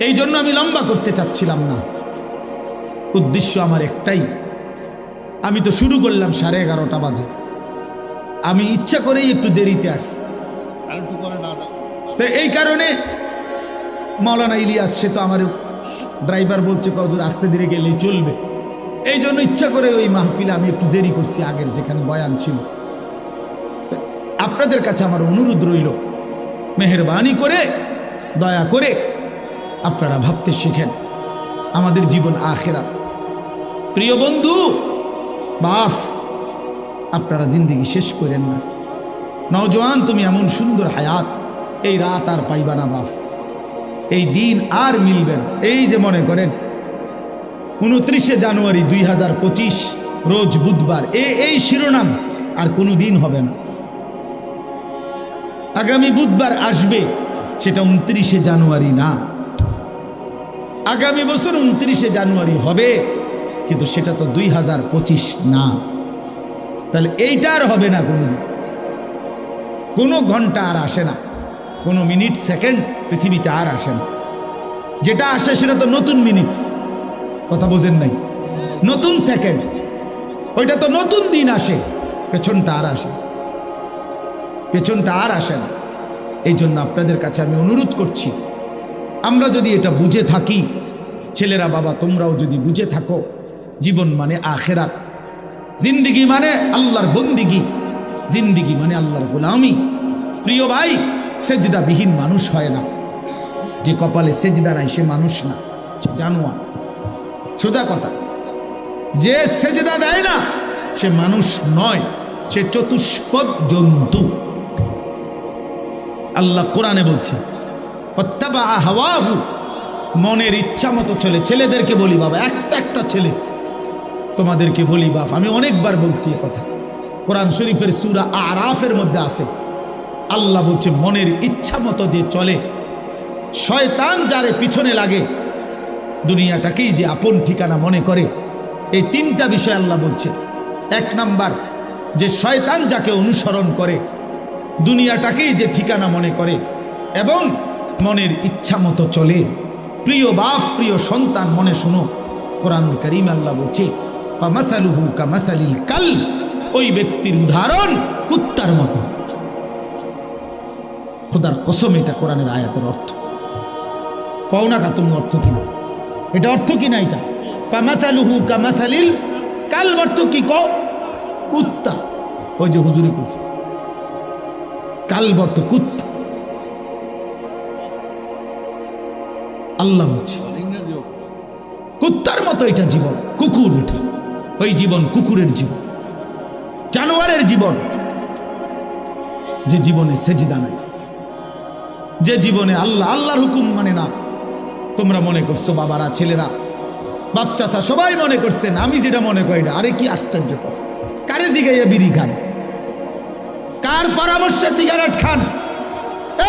এই জন্য আমি লম্বা করতে চাচ্ছিলাম না। উদ্দেশ্য আমার একটাই, আমি তো শুরু করলাম 11:30 বাজে, আমি ইচ্ছা করেই একটু দেরিতে আসছি। তো এই কারণে মাওলানা ইলিয়াস, সে তো আমার ড্রাইভার বলছে কজুর আস্তে ধীরে গেলেই চলবে, এই জন্য ইচ্ছা করে ওই মাহফিলে আমি একটু দেরি করছি, আগের যেখানে বয়ান ছিল। আপনাদের কাছে আমার অনুরোধ রইল, মেহেরবানি করে দয়া করে আপনারা ভাবতে শিখেন আমাদের জীবন আখিরাত। প্রিয় বন্ধু, বাফ আপনারা জিন্দেগি শেষ করেন না। নওজোয়ান, তুমি এমন সুন্দর হায়াত, এই রাত আর পাইবা না বাফ, এই দিন আর মিলবে না। এই যে মনে করেন 29শে জানুয়ারি 2025 রোজ বুধবার, এই শিরোনাম আর কোনো দিন হবে না। আগামী বুধবার আসবে, সেটা 29শে জানুয়ারি না। আগামী বছর 29শে জানুয়ারি হবে, কিন্তু সেটা তো 2025 না। তাহলে এইটা আর হবে না, কোনো ঘন্টা আর আসে না, কোনো মিনিট সেকেন্ড পৃথিবীতে আর আসে না। যেটা আসে সেটা তো নতুন মিনিট, কথা বোঝেন নাই, নতুন সেকেন্ড, ওইটা তো নতুন দিন আসে, পেছনটা আর আসে, পেছনটা আর আসে না। এই জন্য আপনাদের কাছে আমি অনুরোধ করছি, আমরা যদি এটা বুঝে থাকি, ছেলেরা বাবা তোমরাও যদি বুঝে থাকো, জীবন মানে আখেরাত, জিন্দিগি মানে আল্লাহর বন্দিগি, জিন্দিগি মানে আল্লাহর গোলামি। প্রিয় ভাই, সেজদাবিহীন মানুষ হয় না। যে কপালে সেজদা নাই সে মানুষ না, সে জানোয়ার। সোজা কথা, যে সেজদা দেয় না সে মানুষ নয়, সে চতুষ্পদ জন্তু। আল্লাহ কোরআনে বলছে ওয়াত্তাবা হাওয়াহু, মনের ইচ্ছা মতো চলে। ছেলেদেরকে বলি বাবা, একটা ছেলে তোমাদেরকে বলি বাপ, আমি অনেকবার বলছি এ কথা, কোরআন শরীফের সূরা আরাফের মধ্যে আছে। আল্লাহ বলছে মনের ইচ্ছা মতো যে চলে, শয়তান যারে পিছনে লাগে, দুনিয়াটাকেই যে আপন ঠিকানা মনে করে। এই 3টা বিষয় আল্লাহ বলছে। 1 নাম্বার, যে শয়তান যাকে অনুসরণ করে, দুনিয়াটাকেই যে ঠিকানা মনে করে এবং মনের ইচ্ছা মতো চলে। প্রিয় বাপ, প্রিয় সন্তান, মনে শোনো, কোরআনুল কারীম আল্লাহ বলছে ফামাসালুহু কামাসালিল কালব, ওই ব্যক্তির উদাহরণ কুত্তার মতো। খোদার কসম, এটা কোরআনের আয়াতের অর্থ। কও না কা তুমি অর্থ কিনা, এটা অর্থ কিনা, এটা ফামাসালুহু কামাসালিল কালব অর্থ কি? কও কুত্তা। ওই যে হুজুরি কইছে কালব অর্থ কুত্তা। আল্লাহ বলছে কুত্তার মতো এটা জীবন, কুকুর, এটা ওই জীবন কুকুরের জীবন, জানোয়ারের জীবন, যে জীবনে সেজদা নাই, যে জীবনে আল্লাহর হুকুম মানে না। তোমরা মনে করছো বাবারা, ছেলেরা বাপ চাচা সবাই মনে করছেন, আমি যেটা মনে করি না। আরে কি আশ্চর্য! কারে জিগাইয়া বিড়ি খান? কার পরামর্শে সিগারেট খান?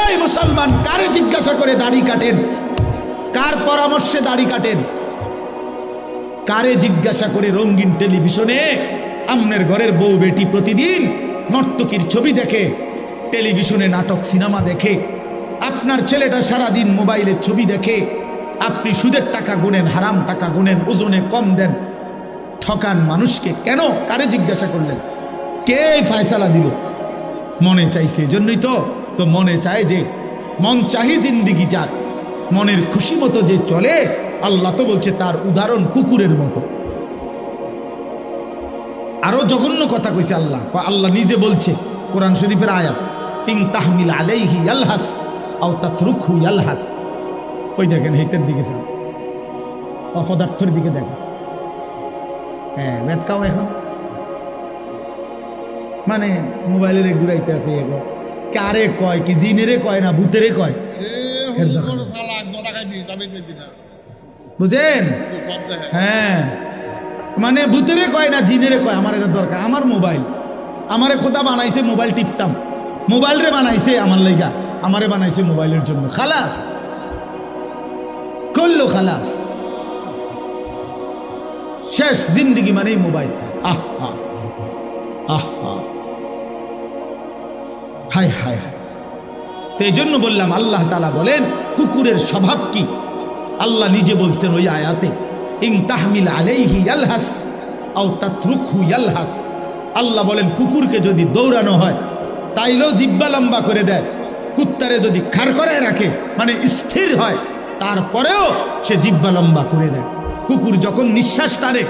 এই মুসলমান, কারে জিজ্ঞাসা করে দাড়ি কাটেন? কার পরামর্শে দাড়ি কাটেন? কারে জিজ্ঞাসা করে রঙিন টেলিভিশনে আমনের ঘরের বউ বেটি প্রতিদিন নর্তকীর ছবি দেখে, টেলিভিশনে নাটক সিনেমা দেখে? আপনার ছেলেটা সারাদিন মোবাইলের ছবি দেখে, আপনি সুদের টাকা গুনেন, হারাম টাকা গুনেন, ওজনে কম দেন, ঠকান মানুষকে। কেন? কারে জিজ্ঞাসা করলেন? কে ফয়সালা দিল? মনে চাইছে, এজন্যই তো মনে চায় যে মন চাহি জিন্দিগি যার, মনের খুশি মতো যে চলে, আল্লাহ তো বলছে তার উদাহরণ কুকুরের মতো। আরো জঘন্য কথা কইছে আল্লাহ। আল্লাহ নিজে বলছে, কোরআন শরীফের আয়াত, ইন তাহমিল আলাইহি ইয়ালহাস আও তাতরুকহু ইয়ালহাস। ওই দেখেন, হেতের দিকে যান, অপদার্থের দিকে দেখেন। হ্যাঁ, ব্যাটকাও এখন মানে মোবাইলের ঘুরাইতে আছে। কারে কয় কি? জিনেরে কয় না ভূতেরে কয়? বুঝেন? হ্যাঁ, মানে ভূতেরে কয় না জিনেরে কয়। আমার এটা দরকার, আমার মোবাইল, আমারে খোদা বানাইছে মোবাইল টিপতাম, মোবাইল রে বানাইছে আমার লাইগা, আমারে বানাইছে মোবাইলের জন্য। খালাস করলো, খালাস, শেষ জিন্দিগি মানেই মোবাইল। আহ আহ, হায় হায় হায়। তো এই জন্য বললাম, আল্লাহ তাআলা বলেন কুকুরের স্বভাব কি? আল্লাহ নিজে বলছেন ওই আয়াতে, ইন তাহমিল আলাইহি ইয়ালহাস আও তাতরুকহু ইয়ালহাস। আল্লাহ বলেন কুকুরকে যদি দৌড়ানো হয় তাইলেও জিহ্বা লম্বা করে দেয়, কুত্তারে যদি খাড় করে রাখে মানে স্থির হয় তারপরেও সে জিহ্বা লম্বা করে দেয়। কুকুর যখন নিঃশ্বাস টানে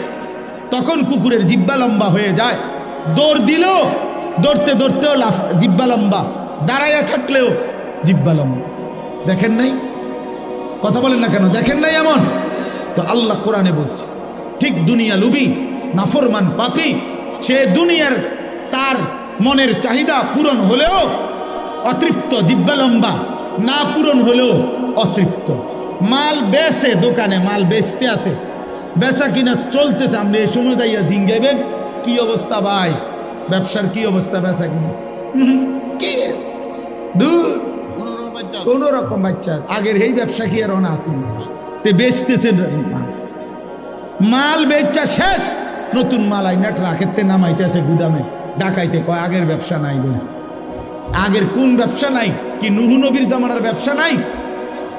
তখন কুকুরের জিহ্বা লম্বা হয়ে যায়। দৌড় দিলেও, দৌড়তে দৌড়তেও জিহ্বা লম্বা, দাঁড়াইয়া থাকলেও জিহ্বা লম্বা। দেখেন নাই? কথা বলেন না কেন? দেখেন নাই এমন? তো আল্লাহ কোরআনে বলছে, ঠিক দুনিয়া লুবি নাফরমান পাপী, সে দুনিয়ার তার মনের চাহিদা পূরণ হলেও অতৃপ্ত, জিহ্বা লম্বা, না পূরণ হলেও অতৃপ্ত। মাল বেচে, দোকানে মাল বেচতে আছে, বেচা কিনা চলতেছে, আপনি এই সময় যাইয়া জিঙ্গাইবেন কি অবস্থা ভাই, ব্যবসার কি অবস্থা, বেচা কিনা কি দূর, কোন রকম বাচ্চা। আগের এই ব্যবসা কি আর অনা আসেনি, তে বেচতেছে মাল, বেচা শেষ, নতুন মাল আইনা ট্রাকেতে নামাইতেছে গুদামে, ডাকাইতে কয় আগের ব্যবসা নাই বলে। আগের কোন ব্যবসা নাই? কি নূহ নবীর জামানার ব্যবসা নাই,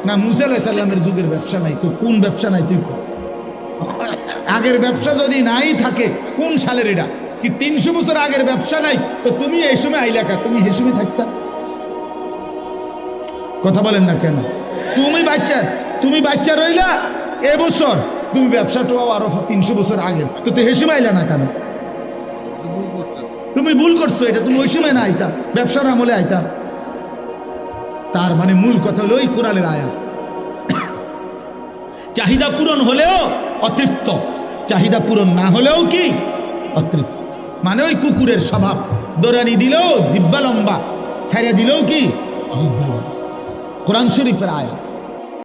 না মুসা আলাইহিস সালামের যুগের ব্যবসা নাই? তো কোন ব্যবসা নাই তুই? আগের ব্যবসা যদি নাই থাকে কোন সালের এটা? কি 300 বছর আগের ব্যবসা নাই? তো তুমি এই সময় আইলা কা? তুমি এই সময় থাকতা? কথা বলেন না কেন? তুমি বাচ্চা রইলা এবছর, তুমি ব্যবসাটাও আরো 300 বছর আগে, তো হে সময় আইলা না কেন? তুমি ভুল করছো, এটা তুমি ওই সময় না আইতা, ব্যবসার আমলে আইতা। তার মানে মূল কথা হলো এই কোরআনের আয়াত, চাহিদা পূরণ হলেও অতৃপ্ত, চাহিদা পূরণ না হলেও কি অতৃপ্ত। মানে ওই কুকুরের স্বভাব, দৌড়ানি দিলেও জিহ্বা লম্বা, ছাড়িয়া দিলেও কি জিহ্বা লম্বা। কোরআন শরীফের আয়াত।